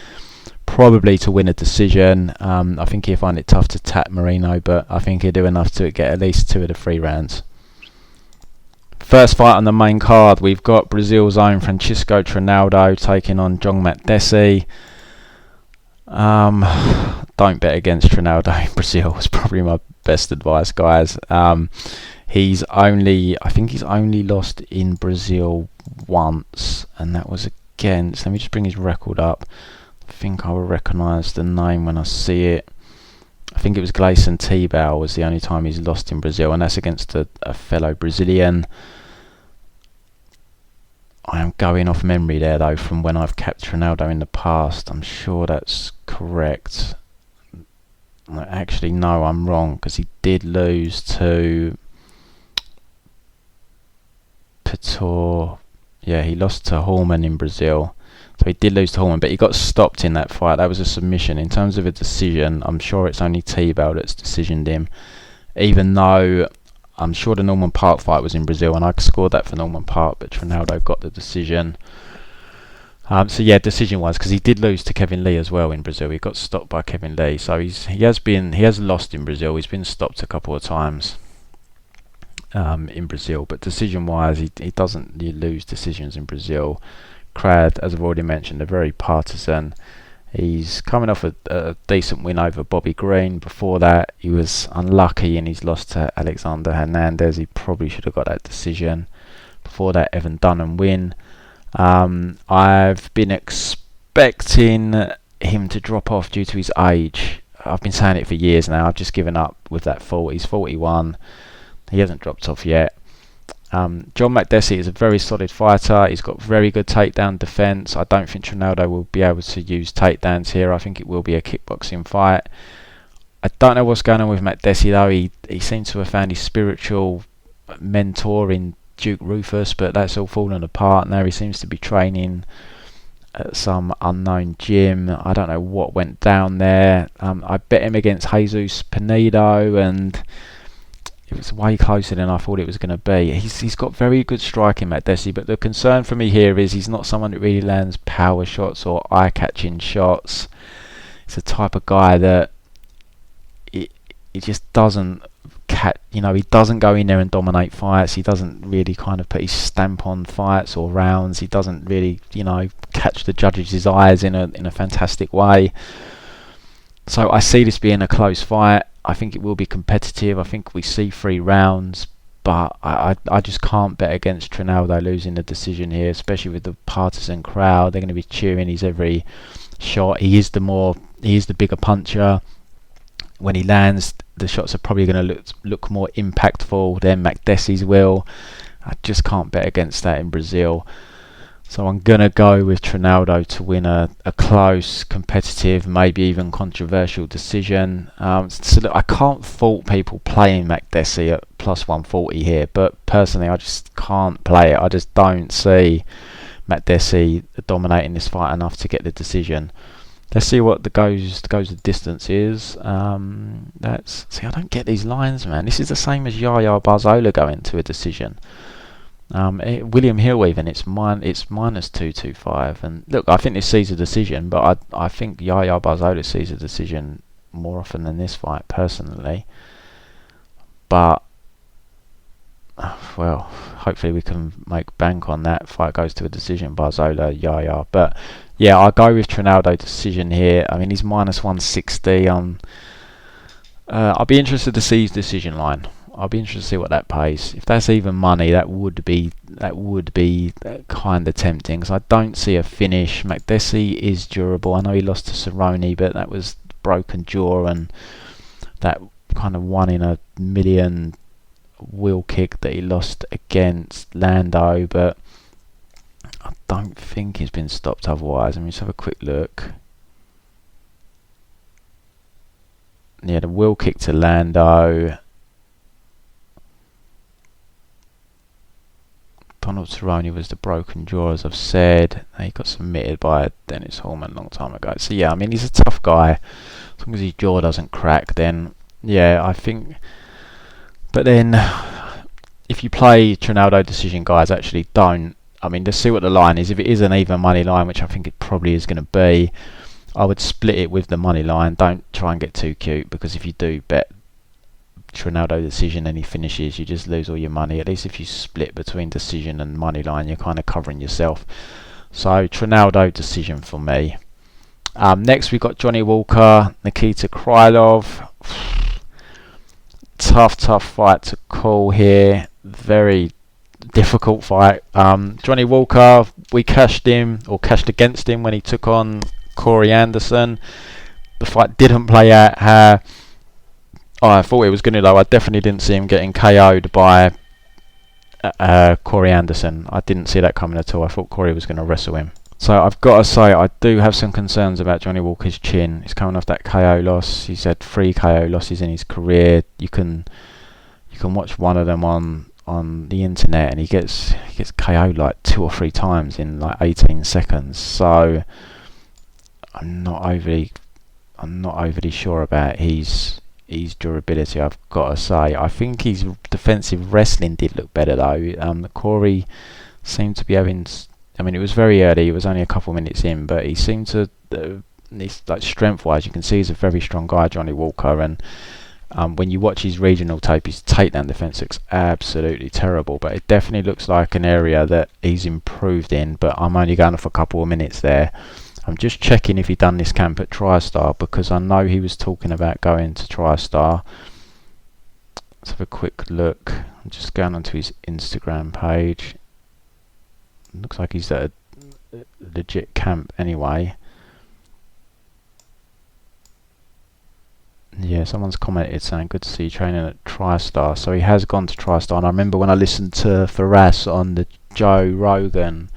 probably to win a decision. I think he'll find it tough to tap Moreno, but I think he'll do enough to get at least 2 of the 3 rounds. First fight on the main card, we've got Brazil's own Francisco Trinaldo taking on John Makdessi. Don't bet against Trinaldo in Brazil. It's probably my best advice, guys. I think he's only lost in Brazil once, and that was against, let me just bring his record up. I think I will recognise the name when I see it. I think it was Gleison Tibau was the only time he's lost in Brazil, and that's against a fellow Brazilian. I am going off memory there though from when I've kept Ronaldo in the past. I'm sure that's correct. Actually, no, I'm wrong, because he did lose to Pitor. Yeah, he lost to Hallman in Brazil. So he did lose to Hallman, but he got stopped in that fight. That was a submission. In terms of a decision, I'm sure it's only Tibau that's decisioned him. Even though I'm sure the Norman Park fight was in Brazil, and I scored that for Norman Park, but Ronaldo got the decision. So yeah, decision-wise, because he did lose to Kevin Lee as well in Brazil. He got stopped by Kevin Lee, so he has lost in Brazil. He's been stopped a couple of times in Brazil, but decision-wise, he doesn't lose decisions in Brazil. Crad, as I've already mentioned, are very partisan. He's coming off a decent win over Bobby Green. Before that, he was unlucky in his loss to Alexander Hernandez. He probably should have got that decision. Before that, Evan Dunham win. I've been expecting him to drop off due to his age. I've been saying it for years now. I've just given up with that fault. He's 41. He hasn't dropped off yet. John Makdessi is a very solid fighter. He's got very good takedown defence. I don't think Trinaldo will be able to use takedowns here. I think it will be a kickboxing fight. I don't know what's going on with Makdessi though. He seems to have found his spiritual mentor in Duke Rufus, but that's all fallen apart now. He seems to be training at some unknown gym. I don't know what went down there. I bet him against Jesus Pinedo, and it was way closer than I thought it was going to be. He's got very good striking, Makdessi, but the concern for me here is he's not someone that really lands power shots or eye-catching shots. He's the type of guy that he just doesn't he doesn't go in there and dominate fights. He doesn't really kind of put his stamp on fights or rounds. He doesn't really, catch the judges' eyes in a fantastic way. So I see this being a close fight. I think it will be competitive. I think we see 3 rounds, but I just can't bet against Trinaldo losing the decision here, especially with the partisan crowd. They're going to be cheering his every shot. He is the bigger puncher. When he lands, the shots are probably going to look more impactful than Makdessi's will. I just can't bet against that in Brazil. So I'm going to go with Trinaldo to win a close, competitive, maybe even controversial decision. So look, I can't fault people playing Makdessi at plus 140 here, but personally I just can't play it. I just don't see Makdessi dominating this fight enough to get the decision. Let's see what the goes the distance is. I don't get these lines, man. This is the same as Yaya Barzola going to a decision. William Hill even, it's minus 225, and look, I think this sees a decision, but I think Yaya Barzola sees a decision more often than this fight personally. But well, hopefully we can make bank on that. Fight goes to a decision, Barzola, Yaya. But yeah, I'll go with Trinaldo decision here. I mean, he's minus 160. I'll be interested to see his decision line. I'll be interested to see what that pays. If that's even money, that would be kind of tempting, because I don't see a finish. Makdessi is durable. I know he lost to Cerrone, but that was broken jaw and that kind of 1 in a million wheel kick that he lost against Lando, but I don't think he's been stopped otherwise. Let me just have a quick look. Yeah, the wheel kick to Lando. Donald Cerrone was the broken jaw, as I've said. He got submitted by Dennis Hallman a long time ago. So yeah, I mean, he's a tough guy. As long as his jaw doesn't crack, then yeah, I think. But then, if you play Trinaldo decision, guys, actually don't. I mean, just see what the line is. If it is an even money line, which I think it probably is going to be, I would split it with the money line. Don't try and get too cute, because if you do bet Trinaldo decision and he finishes, you just lose all your money. At least if you split between decision and money line, you're kind of covering yourself. So Trinaldo decision for me. Next we got Johnny Walker, Nikita Krylov. Tough fight to call here. Very difficult fight. Johnny Walker, we cashed against him when he took on Corey Anderson. The fight didn't play out how I thought it was going to, though. I definitely didn't see him getting KO'd by Corey Anderson. I didn't see that coming at all. I thought Corey was going to wrestle him. So I've got to say, I do have some concerns about Johnny Walker's chin. He's coming off that KO loss. He's had 3 KO losses in his career. You can watch one of them on the internet, and he gets KO'd like 2 or 3 times in like 18 seconds. So I'm not overly sure about his durability, I've got to say. I think his defensive wrestling did look better though. Corey seemed to be having, I mean, it was very early, it was only a couple minutes in, but he seemed to, like strength wise, you can see he's a very strong guy, Johnny Walker, and when you watch his regional tape, his takedown defense looks absolutely terrible, but it definitely looks like an area that he's improved in. But I'm only going off a couple of minutes there. I'm just checking if he done this camp at TriStar, because I know he was talking about going to TriStar. Let's have a quick look. I'm just going onto his Instagram page. Looks like he's at a legit camp anyway. Yeah, someone's commented saying good to see you training at TriStar. So he has gone to TriStar, and I remember when I listened to Faraz on the Joe Rogan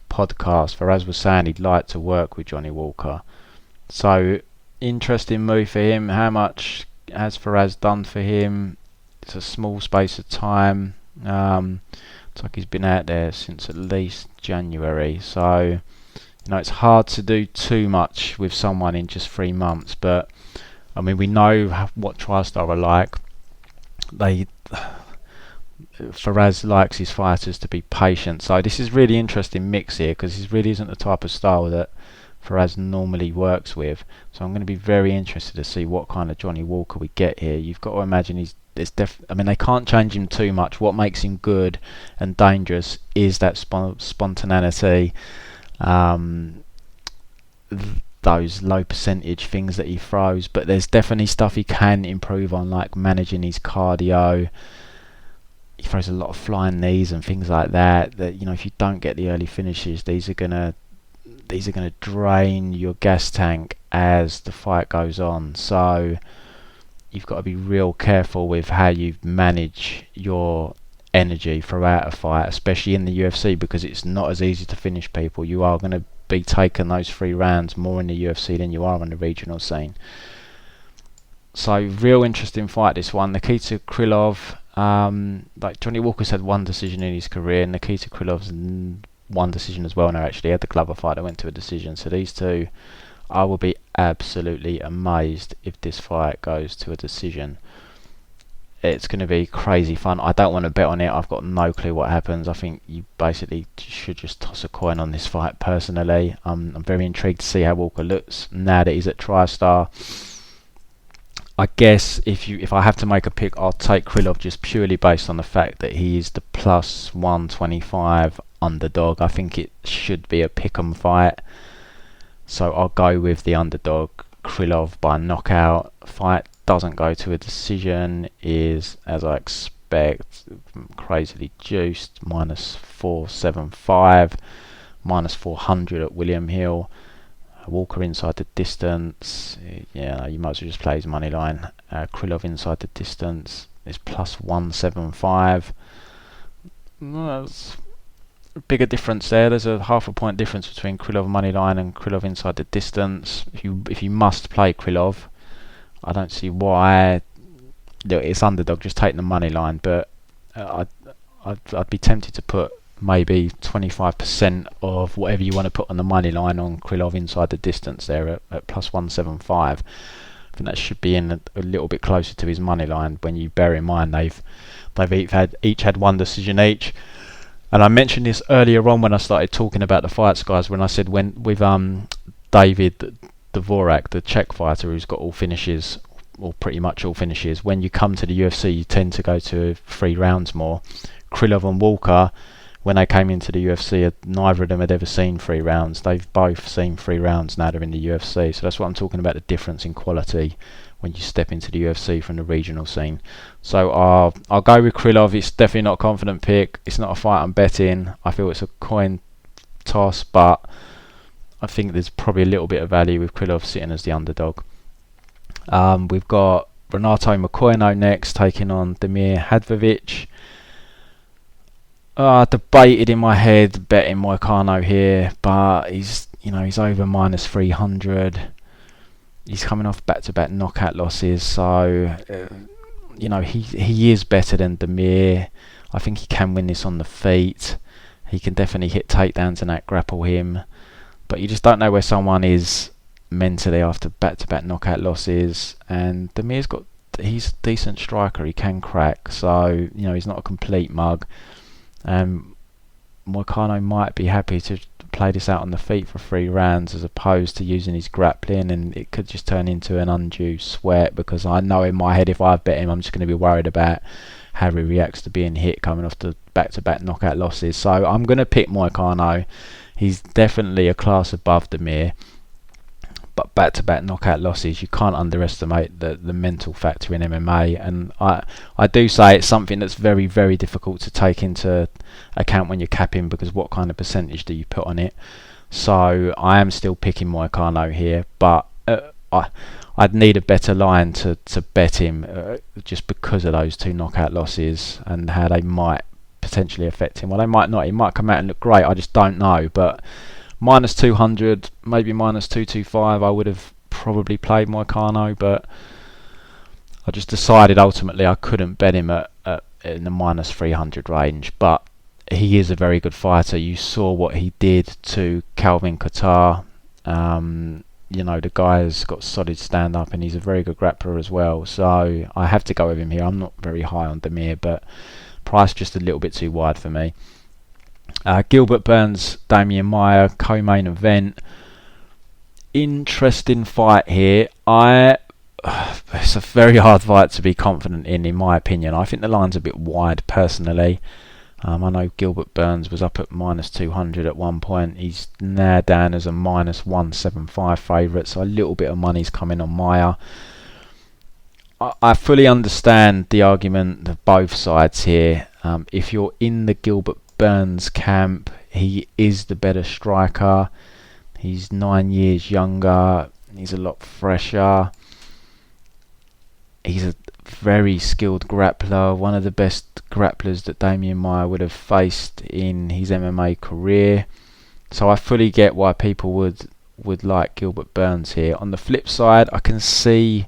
podcast, Faraz was saying he'd like to work with Johnny Walker. So interesting move for him. How much has Faraz done for him? It's a small space of time. It's like he's been out there since at least January. So you know, it's hard to do too much with someone in just 3 months, but I mean, we know what TriStar are like. Faraz likes his fighters to be patient. So this is really interesting mix here, because this really isn't the type of style that Faraz normally works with. So I'm going to be very interested to see what kind of Johnny Walker we get here. You've got to imagine I mean, they can't change him too much. What makes him good and dangerous is that spontaneity. Those low percentage things that he throws, but there's definitely stuff he can improve on, like managing his cardio. He throws a lot of flying knees and things like that. That, you know, if you don't get the early finishes, these are gonna drain your gas tank as the fight goes on. So you've got to be real careful with how you manage your energy throughout a fight, especially in the UFC, because it's not as easy to finish people. You are going to be taking those 3 rounds more in the UFC than you are on the regional scene. So real interesting fight, this one. Nikita Krylov, like Johnny Walker's had 1 decision in his career, and Nikita Krylov's 1 decision as well now. Actually, he had the Glover fight that went to a decision. So these two, I will be absolutely amazed if this fight goes to a decision. It's going to be crazy fun. I don't want to bet on it. I've got no clue what happens. I think you basically should just toss a coin on this fight personally. I'm very intrigued to see how Walker looks now that he's at TriStar. I guess if I have to make a pick, I'll take Krylov just purely based on the fact that he is the plus 125 underdog. I think it should be a pick'em fight. So I'll go with the underdog. Krylov by knockout. Fight doesn't go to a decision, is, as I expect, crazily juiced, minus 475, minus 400 at William Hill. Walker inside the distance, yeah, you might as well just play his money line. Krylov inside the distance is plus 175. That's a bigger difference there. There's a half a point difference between Krylov money line and Krylov inside the distance. If you must play Krylov, I don't see why. Look, it's underdog, just take the money line, but I'd be tempted to put maybe 25% of whatever you want to put on the money line on Krylov inside the distance there at plus 175. I think that should be in a little bit closer to his money line, when you bear in mind they've each had 1 decision each. And I mentioned this earlier on when I started talking about the fights, guys, when I said with David Dvorak, the Czech fighter who's got all finishes, or pretty much all finishes. When you come to the UFC, you tend to go to 3 rounds more. Krylov and Walker, when they came into the UFC, neither of them had ever seen 3 rounds. They've both seen 3 rounds now they're in the UFC. So that's what I'm talking about, the difference in quality when you step into the UFC from the regional scene. So I'll go with Krylov. It's definitely not a confident pick. It's not a fight I'm betting. I feel it's a coin toss, but I think there's probably a little bit of value with Krylov sitting as the underdog. We've got Renato Moicano next, taking on Damir Hadžović. I debated in my head betting Moicano here, but he's over minus 300. He's coming off back-to-back knockout losses, so he is better than Damir. I think he can win this on the feet. He can definitely hit takedowns and out-grapple him, but you just don't know where someone is mentally after back-to-back knockout losses. And he's a decent striker. He can crack, so he's not a complete mug. Moicano might be happy to play this out on the feet for 3 rounds as opposed to using his grappling, and it could just turn into an undue sweat, because I know in my head if I bet him I'm just going to be worried about how he reacts to being hit coming off the back-to-back knockout losses. So I'm going to pick Moicano. He's definitely a class above Damir, but back-to-back knockout losses, you can't underestimate the mental factor in MMA, and I do say it's something that's very, very difficult to take into account when you're capping, because what kind of percentage do you put on it? So I am still picking Moicano here, but I'd need a better line to bet him, just because of those 2 knockout losses and how they might potentially affect him. Well, they might not. He might come out and look great. I just don't know, but minus 200, maybe minus 225, I would have probably played Moicano, but I just decided ultimately I couldn't bet him in the minus 300 range. But he is a very good fighter. You saw what he did to Calvin Kattar. The guy's got solid stand-up, and he's a very good grappler as well. So I have to go with him here. I'm not very high on Damir, but price just a little bit too wide for me. Gilbert Burns, Demian Maia, co-main event. Interesting fight here. It's a very hard fight to be confident in my opinion. I think the line's a bit wide personally. I know Gilbert Burns was up at minus 200 at one point. He's now down as a minus 175 favourite, so a little bit of money's coming on Maia. I fully understand the argument of both sides here. If you're in the Gilbert Burns camp, he is the better striker. He's 9 years younger. He's a lot fresher. He's a very skilled grappler, one of the best grapplers that Demian Maia would have faced in his MMA career. So I fully get why people would like Gilbert Burns here. On the flip side, I can see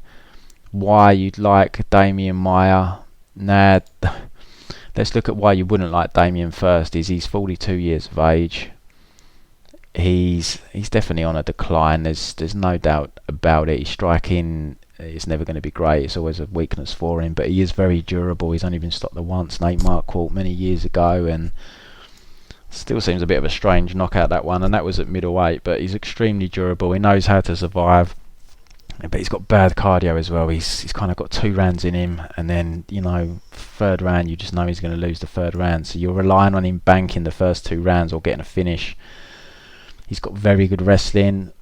why you'd like Demian Maia. Now, let's look at why you wouldn't like Demian first. He's 42 years of age. He's definitely on a decline. There's no doubt about it. His striking is never going to be great. It's always a weakness for him, but he is very durable. He's only been stopped once, Nate Marquardt, many years ago, and still seems a bit of a strange knockout, that one, and that was at middleweight. But he's extremely durable. He knows how to survive. But he's got bad cardio as well. He's kind of got 2 rounds in him, and then 3rd round you just know he's going to lose the 3rd round. So you're relying on him banking the first 2 rounds or getting a finish. He's got very good wrestling.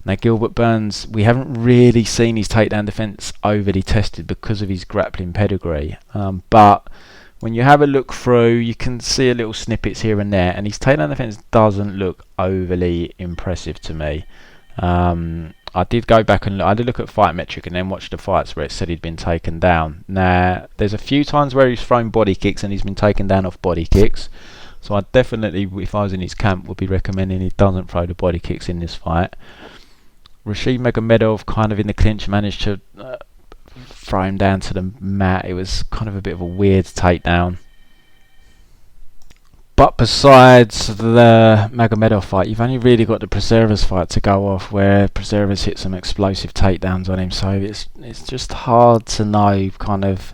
Now Gilbert Burns, we haven't really seen his takedown defence overly tested because of his grappling pedigree. But when you have a look through, you can see a little snippets here and there, and his takedown defence doesn't look overly impressive to me. I did go back and I did look at Fight Metric and then watch the fights where it said he'd been taken down. Now, there's a few times where he's thrown body kicks and he's been taken down off body kicks. So I definitely, if I was in his camp, would be recommending he doesn't throw the body kicks in this fight. Rashid Magomedov, kind of in the clinch, managed to throw him down to the mat. It was kind of a bit of a weird takedown. But besides the Magomedov fight, you've only really got the Preservers fight to go off, where Preservers hit some explosive takedowns on him. So it's just hard to know kind of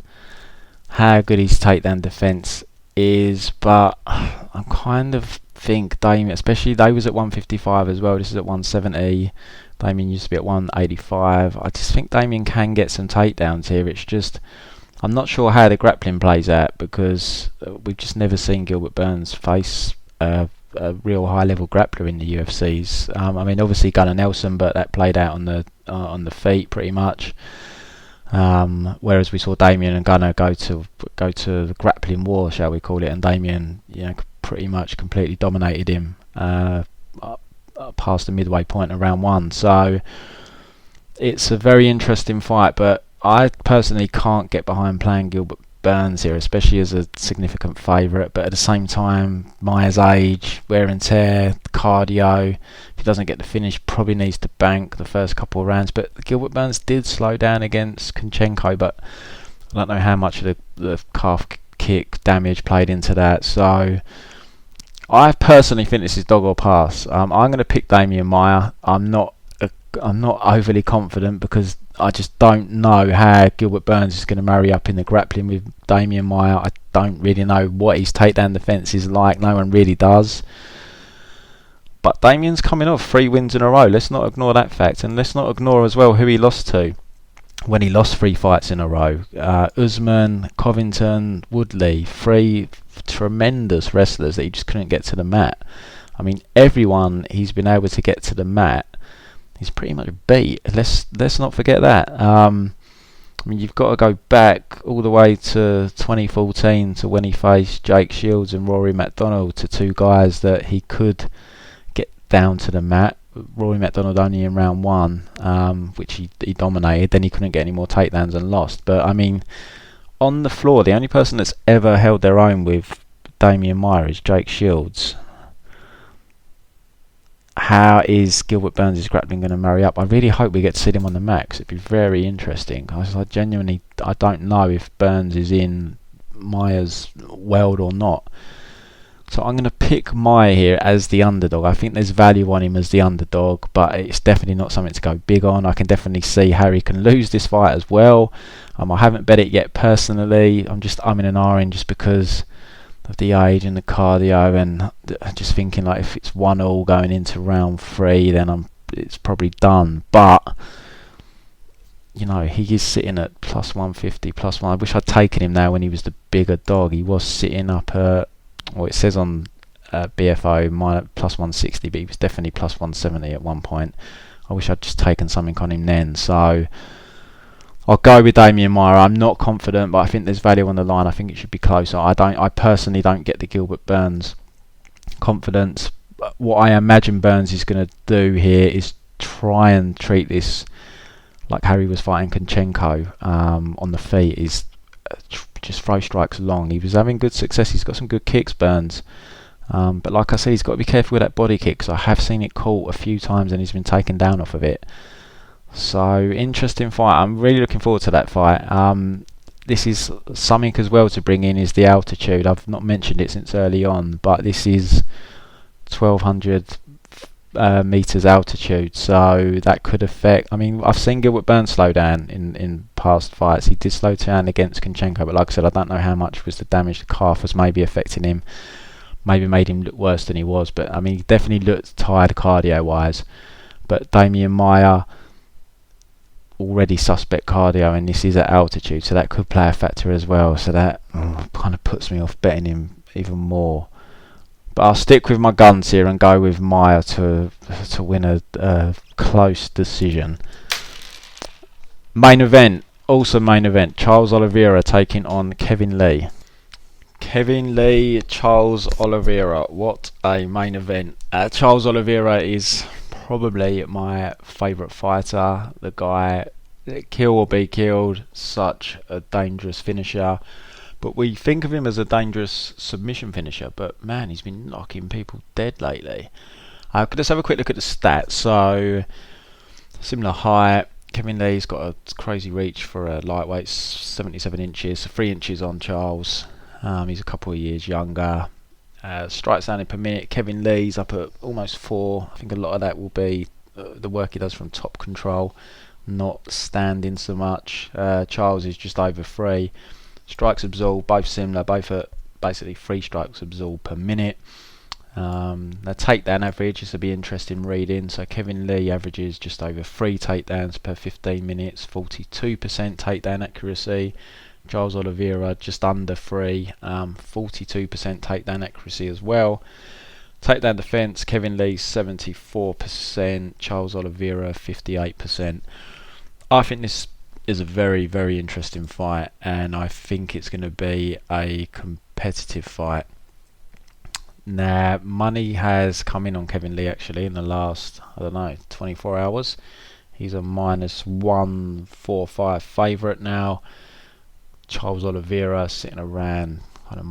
how good his takedown defence is. But I'm kind of think Damian, especially they was at 155 as well. This is at 170. Damian used to be at 185. I just think Damian can get some takedowns here. It's just, I'm not sure how the grappling plays out, because we've just never seen Gilbert Burns face a real high-level grappler in the UFCs. I mean, obviously Gunnar Nelson, but that played out on the feet pretty much. Whereas we saw Damian and Gunnar go to the grappling war, shall we call it, and Damian, pretty much completely dominated him past the midway point of round 1. So it's a very interesting fight, but I personally can't get behind playing Gilbert Burns here, especially as a significant favourite. But at the same time, Maia's age, wear and tear, cardio, if he doesn't get the finish, probably needs to bank the first couple of rounds. But Gilbert Burns did slow down against Kunchenko, but I don't know how much of the calf kick damage played into that. So I personally think this is dog or pass. I'm going to pick Demian Maia. I'm not overly confident, because I just don't know how Gilbert Burns is going to marry up in the grappling with Demian Maia. I don't really know what his takedown defence is like. No one really does. But Damian's coming off 3 wins in a row. Let's not ignore that fact, and let's not ignore as well who he lost to when he lost 3 fights in a row. Usman, Covington, Woodley, 3 tremendous wrestlers that he just couldn't get to the mat. I mean, everyone he's been able to get to the mat, he's pretty much beat. Let's not forget that. I mean, you've got to go back all the way to 2014 to when he faced Jake Shields and Rory MacDonald, to 2 guys that he could get down to the mat. Rory MacDonald only in round 1, which he dominated. Then he couldn't get any more takedowns and lost. But I mean, on the floor, the only person that's ever held their own with Demian Maia is Jake Shields. How is Gilbert Burns' grappling going to marry up? I really hope we get to see him on the max. It'd be very interesting. I don't know if Burns is in Maia's world or not. So I'm going to pick Maia here as the underdog. I think there's value on him as the underdog, but it's definitely not something to go big on. I can definitely see how he can lose this fight as well. I haven't bet it yet personally. I'm just umming and ahhing just because of the age and the cardio, and just thinking like if it's 1-1 going into round 3, then it's probably done. But he is sitting at plus 150, plus 1. I wish I'd taken him now when he was the bigger dog. He was sitting up at, well, it says on BFO plus 160, but he was definitely plus 170 at one point. I wish I'd just taken something on him then. So I'll go with Demian Maia. I'm not confident, but I think there's value on the line. I think it should be closer. I personally don't get the Gilbert Burns confidence. What I imagine Burns is going to do here is try and treat this like Harry was fighting Kunchenko on the feet. Is just throw strikes long. He was having good success. He's got some good kicks, Burns. But like I said, he's got to be careful with that body kick, because I have seen it caught a few times and he's been taken down off of it. So, interesting fight. I'm really looking forward to that fight. This is something as well to bring in, is the altitude. I've not mentioned it since early on, but this is 1200 meters altitude, so that could affect. I mean, I've seen Gilbert Burns slow down in past fights. He did slow down against Kunchenko, but like I said, I don't know how much was the damage the calf was maybe affecting him. Maybe made him look worse than he was, but I mean, he definitely looked tired cardio-wise. But Demian Maia, already suspect cardio, and this is at altitude, so that could play a factor as well. So that kind of puts me off betting him even more. But I'll stick with my guns here and go with Maia to win a close decision. Main event, Charles Oliveira taking on Kevin Lee. Charles Oliveira, what a main event. Charles Oliveira is probably my favourite fighter. The guy, kill or be killed, such a dangerous finisher. But we think of him as a dangerous submission finisher, but man, he's been knocking people dead lately. Let's have a quick look at the stats. So, similar height. Kevin Lee's got a crazy reach for a lightweight, 77 inches, so 3 inches on Charles. He's a couple of years younger. Strikes landed per minute. Kevin Lee's up at almost 4. I think a lot of that will be the work he does from top control, not standing so much. Charles is just over 3. Strikes absorbed, both similar, both at basically 3 strikes absorbed per minute. The takedown average, this will be interesting reading. So Kevin Lee averages just over 3 takedowns per 15 minutes, 42% takedown accuracy. Charles Oliveira just under 3, 42% takedown accuracy as well. Takedown defense, Kevin Lee 74%, Charles Oliveira 58%. I think this is a very, very interesting fight, and I think it's going to be a competitive fight. Now, money has come in on Kevin Lee actually in the last, 24 hours. He's a minus 145 favourite now. Charles Oliveira sitting around kind of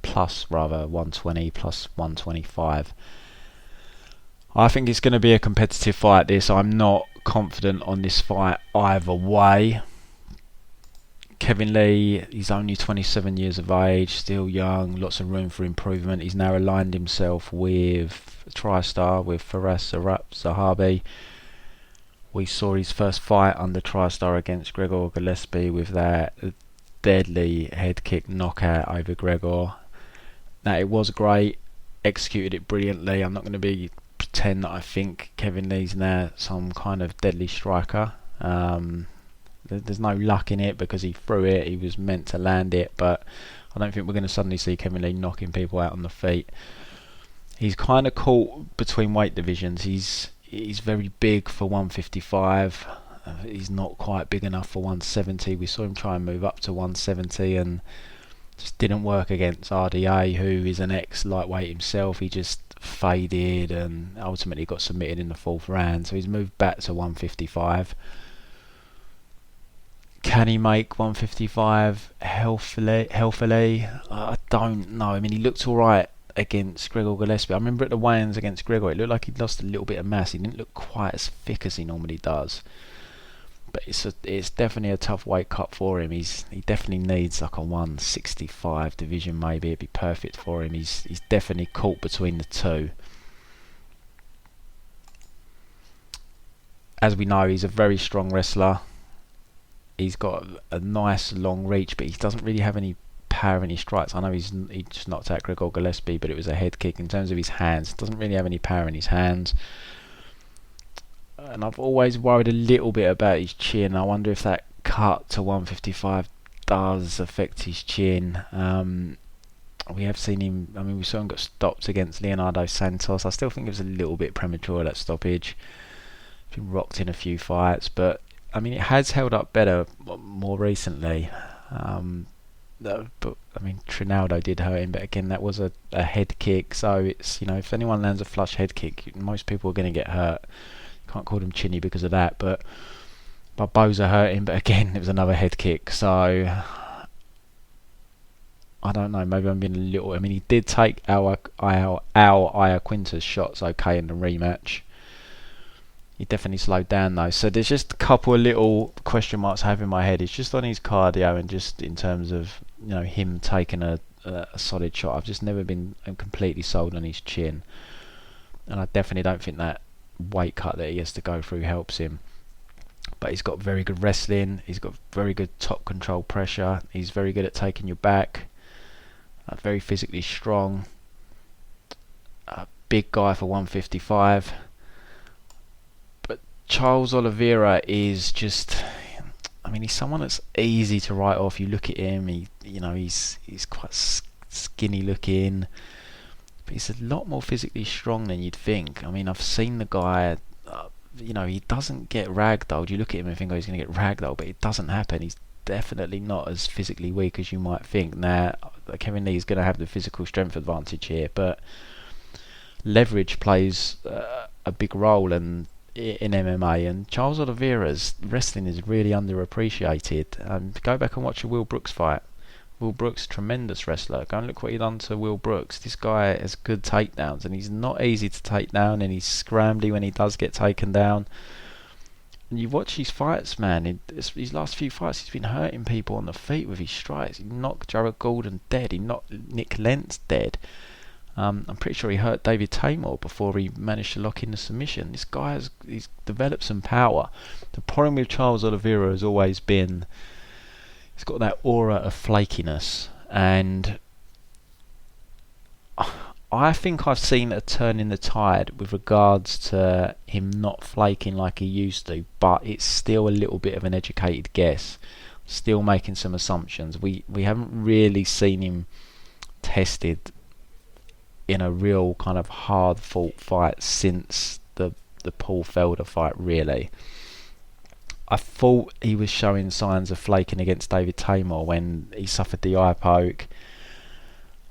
plus 120, plus 125. I think it's going to be a competitive fight this. I'm not confident on this fight either way. Kevin Lee, he's only 27 years of age, still young, lots of room for improvement. He's now aligned himself with TriStar, with Firas Zahabi. We saw his first fight under TriStar against Gregor Gillespie with that deadly head kick knockout over Gregor. Now, it was great, executed it brilliantly. I'm not going to pretend that I think Kevin Lee's now some kind of deadly striker. There's no luck in it because he threw it, he was meant to land it, but I don't think we're going to suddenly see Kevin Lee knocking people out on the feet. He's kind of caught between weight divisions. He's very big for 155. He's not quite big enough for 170. We saw him try and move up to 170 and just didn't work against RDA, who is an ex-lightweight himself. He just faded and ultimately got submitted in the 4th round. So he's moved back to 155. Can he make 155 healthily? I don't know. I mean, he looked alright against Gregor Gillespie. I remember at the weigh-ins against Gregor, it looked like he'd lost a little bit of mass. He didn't look quite as thick as he normally does. But it's definitely a tough weight cut for him. He definitely needs like a 165 division maybe. It'd be perfect for him. He's definitely caught between the two. As we know, he's a very strong wrestler. He's got a nice long reach, but he doesn't really have any power in his strikes. I know he just knocked out Gregor Gillespie, but it was a head kick. In terms of his hands, doesn't really have any power in his hands. And I've always worried a little bit about his chin. I wonder if that cut to 155 does affect his chin. We have seen him, we saw him got stopped against Leonardo Santos. I still think it was a little bit premature, that stoppage. Been rocked in a few fights, but it has held up better more recently. But Trinaldo did hurt him, but again, that was a head kick. So it's, if anyone lands a flush head kick, most people are going to get hurt. Can't call him chinny because of that, but Barboza hurt him, but again, it was another head kick. So I don't know. Maybe I'm being a little. He did take Al Iaquinta's shots okay in the rematch. He definitely slowed down though. So there's just a couple of little question marks I have in my head. It's just on his cardio and just in terms of him taking a solid shot. I've just never been completely sold on his chin, and I definitely don't think that weight cut that he has to go through helps him. But he's got very good wrestling. He's got very good top control pressure. He's very good at taking you back. Very physically strong. Big guy for 155. Charles Oliveira is just, he's someone that's easy to write off. You look at him, he's quite skinny looking, but he's a lot more physically strong than you'd think. I've seen the guy, he doesn't get ragdolled. You look at him and think, he's going to get ragdolled, but it doesn't happen. He's definitely not as physically weak as you might think. Now, Kevin Lee is going to have the physical strength advantage here, but leverage plays a big role in MMA, and Charles Oliveira's wrestling is really underappreciated. Go back and watch a Will Brooks fight. Will Brooks, tremendous wrestler. Go and look what he done to Will Brooks. This guy has good takedowns, and he's not easy to take down, and he's scrambly when he does get taken down. And you watch his fights, man. His last few fights, he's been hurting people on the feet with his strikes. He knocked Jared Gordon dead. He knocked Nick Lentz dead. I'm pretty sure he hurt David Tamor before he managed to lock in the submission. This guy he's developed some power. The problem with Charles Oliveira has always been he's got that aura of flakiness, and I think I've seen a turn in the tide with regards to him not flaking like he used to, but it's still a little bit of an educated guess. Still making some assumptions. We haven't really seen him tested in a real kind of hard fought fight since the Paul Felder fight, really. I thought he was showing signs of flaking against David Tamor when he suffered the eye poke.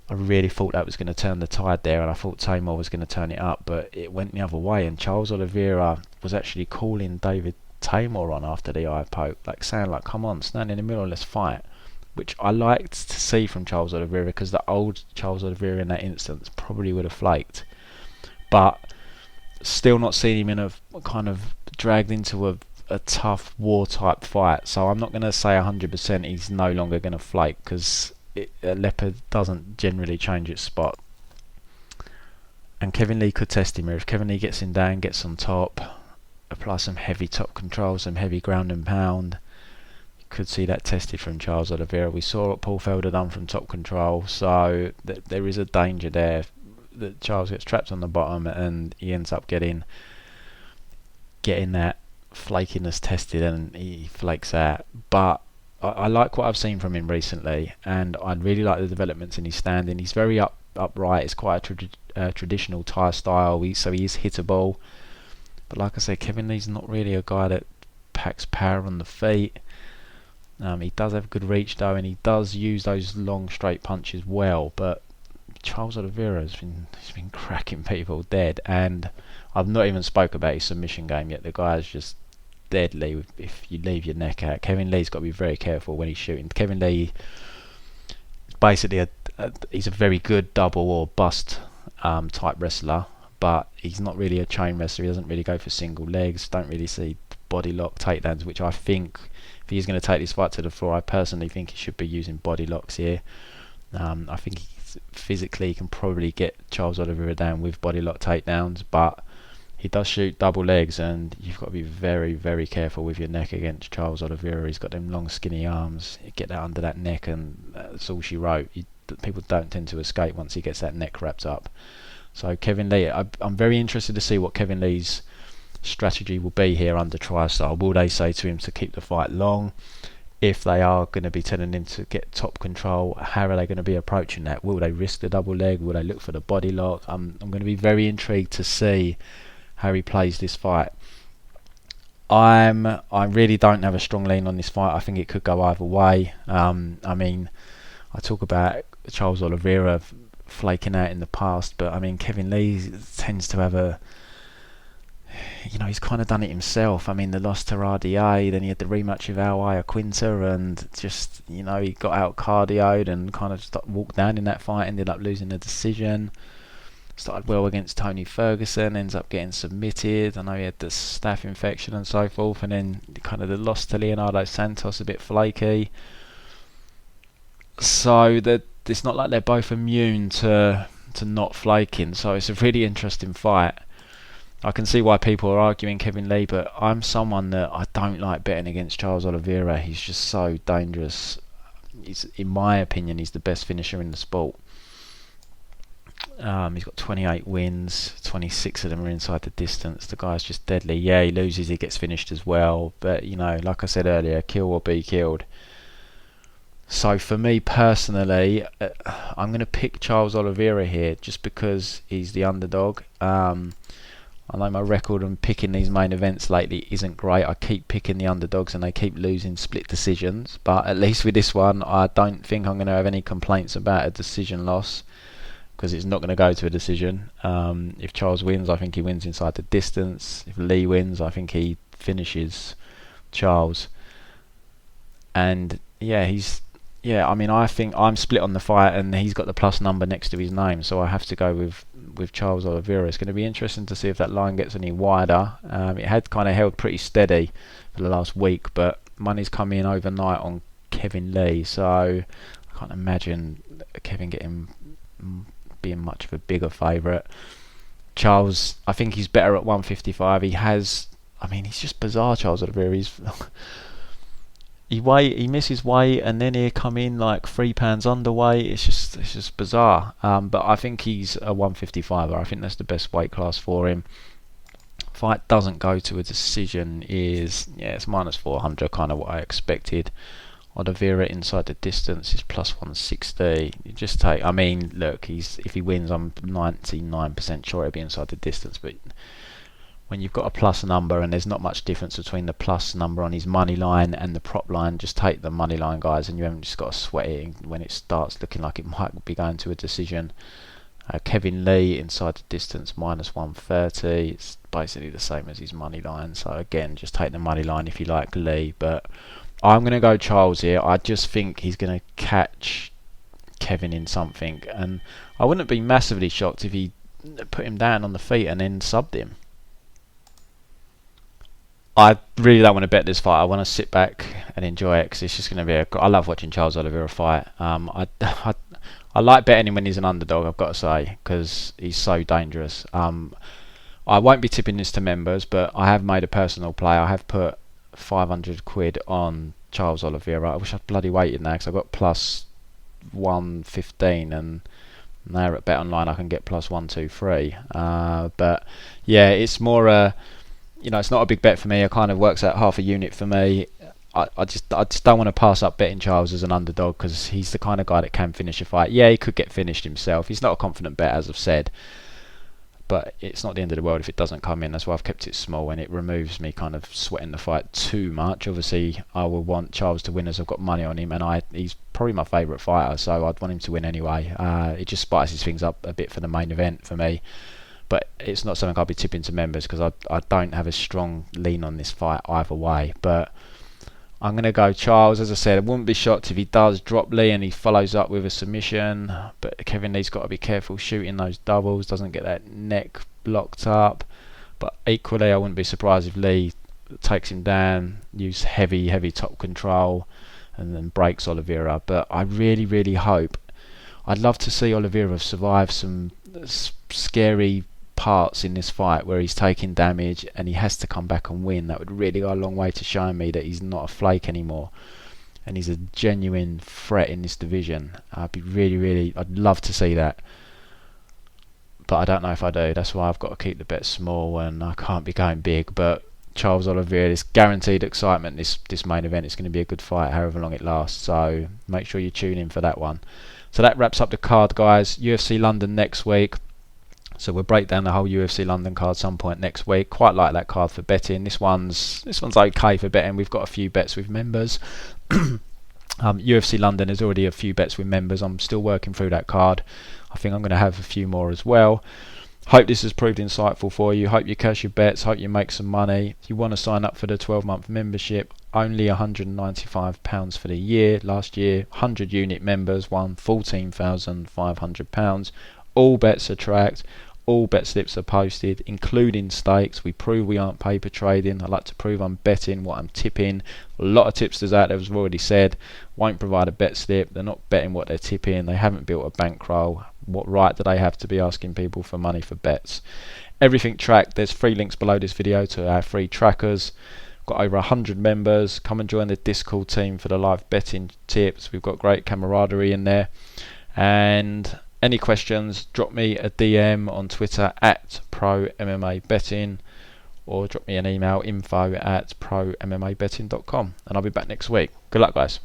I really thought that was going to turn the tide there, and I thought Tamor was going to turn it up, but it went the other way, and Charles Oliveira was actually calling David Tamor on after the eye poke, like saying, like, come on, stand in the middle, let's fight. Which I liked to see from Charles Oliveira, because the old Charles Oliveira in that instance probably would have flaked. But still not seeing him in a kind of dragged into a tough war type fight. So I'm not going to say 100% he's no longer going to flake, because a leopard doesn't generally change its spot. And Kevin Lee could test him here. If Kevin Lee gets him down, gets on top, apply some heavy top control, some heavy ground and pound, could see that tested from Charles Oliveira. We saw what Paul Felder done from top control, so there is a danger there that Charles gets trapped on the bottom and he ends up getting that flakiness tested and he flakes out. But I like what I've seen from him recently, and I really like the developments in his standing. He's very upright. It's quite a traditional Thai style, so he is hittable. But like I say, Kevin Lee's not really a guy that packs power on the feet. He does have good reach though, and he does use those long straight punches well. But Charles Oliveira he's been cracking people dead, and I've not even spoke about his submission game yet. The guy is just deadly if you leave your neck out. Kevin Lee's got to be very careful when he's shooting. Kevin Lee basically he's a very good double or bust type wrestler, but he's not really a chain wrestler. He doesn't really go for single legs. Don't really see body lock takedowns, which I think if he's going to take this fight to the floor, I personally think he should be using body locks here. I think physically he can probably get Charles Oliveira down with body lock takedowns, but he does shoot double legs, and you've got to be very, very careful with your neck against Charles Oliveira. He's got them long, skinny arms. You get that under that neck, and that's all she wrote. People don't tend to escape once he gets that neck wrapped up. So Kevin Lee, I'm very interested to see what Kevin Lee's strategy will be here under TriStar. Will they say to him to keep the fight long? If they are going to be telling him to get top control, how are they going to be approaching that? Will they risk the double leg? Will they look for the body lock? I'm going to be very intrigued to see how he plays this fight. I really don't have a strong lean on this fight. I think it could go either way. I mean, I talk about Charles Oliveira flaking out in the past, but I mean, Kevin Lee tends to have he's kind of done it himself. I mean, the loss to RDA, then he had the rematch with Al Quinta, and just, he got out cardioed and kind of walked down in that fight, ended up losing the decision. Started well against Tony Ferguson, ends up getting submitted. I know he had the staph infection and so forth, and then kind of the loss to Leonardo Santos, a bit flaky. So it's not like they're both immune to not flaking, so it's a really interesting fight. I can see why people are arguing Kevin Lee, but I'm someone that I don't like betting against Charles Oliveira. He's just so dangerous. In my opinion, he's the best finisher in the sport. He's got 28 wins, 26 of them are inside the distance. The guy's just deadly. Yeah, he loses, he gets finished as well. But, like I said earlier, kill or be killed. So for me personally, I'm going to pick Charles Oliveira here just because he's the underdog. I know my record on picking these main events lately isn't great. I keep picking the underdogs and they keep losing split decisions. But at least with this one, I don't think I'm going to have any complaints about a decision loss, because it's not going to go to a decision. If Charles wins, I think he wins inside the distance. If Lee wins, I think he finishes Charles. And I think I'm split on the fight, and he's got the plus number next to his name, so I have to go with Charles Oliveira. It's going to be interesting to see if that line gets any wider. It had kind of held pretty steady for the last week, but money's come in overnight on Kevin Lee, so I can't imagine Kevin being much of a bigger favourite. Charles, I think he's better at 155. He's just bizarre, Charles Oliveira. he misses weight, and then he'll come in like 3 pounds underweight. It's just bizarre. But I think he's a 155er. I think that's the best weight class for him. Fight doesn't go to a decision is it's -400, kind of what I expected. Oliveira inside the distance is +160. You just take. I mean, look, if he wins, I'm 99% sure he'll be inside the distance. But when you've got a plus number and there's not much difference between the plus number on his money line and the prop line, just take the money line, guys, and you haven't just got to sweat it when it starts looking like it might be going to a decision. Kevin Lee inside the distance -130. It's basically the same as his money line. So again, just take the money line if you like Lee. But I'm going to go Charles here. I just think he's going to catch Kevin in something, and I wouldn't be massively shocked if he put him down on the feet and then subbed him. I really don't want to bet this fight. I want to sit back and enjoy it because it's just going to be I love watching Charles Oliveira fight. I like betting him when he's an underdog, I've got to say, because he's so dangerous. I won't be tipping this to members, but I have made a personal play. I have put 500 quid on Charles Oliveira. I wish I'd bloody waited now because I got +115, and now at Bet Online I can get +123. But yeah, it's more it's not a big bet for me. It kind of works out half a unit for me. I just don't want to pass up betting Charles as an underdog because he's the kind of guy that can finish a fight. Yeah, he could get finished himself. He's not a confident bet, as I've said, but it's not the end of the world if it doesn't come in. That's why I've kept it small, and it removes me kind of sweating the fight too much. Obviously, I will want Charles to win as I've got money on him, and he's probably my favourite fighter, so I'd want him to win anyway. It just spices things up a bit for the main event for me. But it's not something I'll be tipping to members because I don't have a strong lean on this fight either way. But I'm going to go Charles. As I said, I wouldn't be shocked if he does drop Lee and he follows up with a submission. But Kevin Lee's got to be careful shooting those doubles, doesn't get that neck locked up. But equally, I wouldn't be surprised if Lee takes him down, use heavy top control, and then breaks Oliveira. But I really, really hope. I'd love to see Oliveira survive some scary parts in this fight where he's taking damage and he has to come back and win. That would really go a long way to showing me that he's not a flake anymore and he's a genuine threat in this division. I'd love to see that, but I don't know if I do. That's why I've got to keep the bet small and I can't be going big. But Charles Oliveira, this guaranteed excitement, this main event, is going to be a good fight however long it lasts, so make sure you tune in for that one. So that wraps up the card, guys. UFC London next week. So we'll break down the whole UFC London card some point next week. Quite like that card for betting. This one's okay for betting. We've got a few bets with members. UFC London, there's already a few bets with members. I'm still working through that card. I think I'm going to have a few more as well. Hope this has proved insightful for you. Hope you cash your bets. Hope you make some money. If you want to sign up for the 12-month membership, only £195 for the year. Last year, 100 unit members won £14,500. All bets are tracked. All bet slips are posted, including stakes. We prove we aren't paper trading. I like to prove I'm betting what I'm tipping. A lot of tipsters out there, as I've already said, won't provide a bet slip. They're not betting what they're tipping. They haven't built a bankroll. What right do they have to be asking people for money for bets? Everything tracked. There's 3 links below this video to our free trackers. Got over 100 members. Come and join the Discord team for the live betting tips. We've got great camaraderie in there. And any questions, drop me a DM on Twitter at Pro MMA Betting, or drop me an email, info@prommmabetting.com, and I'll be back next week. Good luck, guys.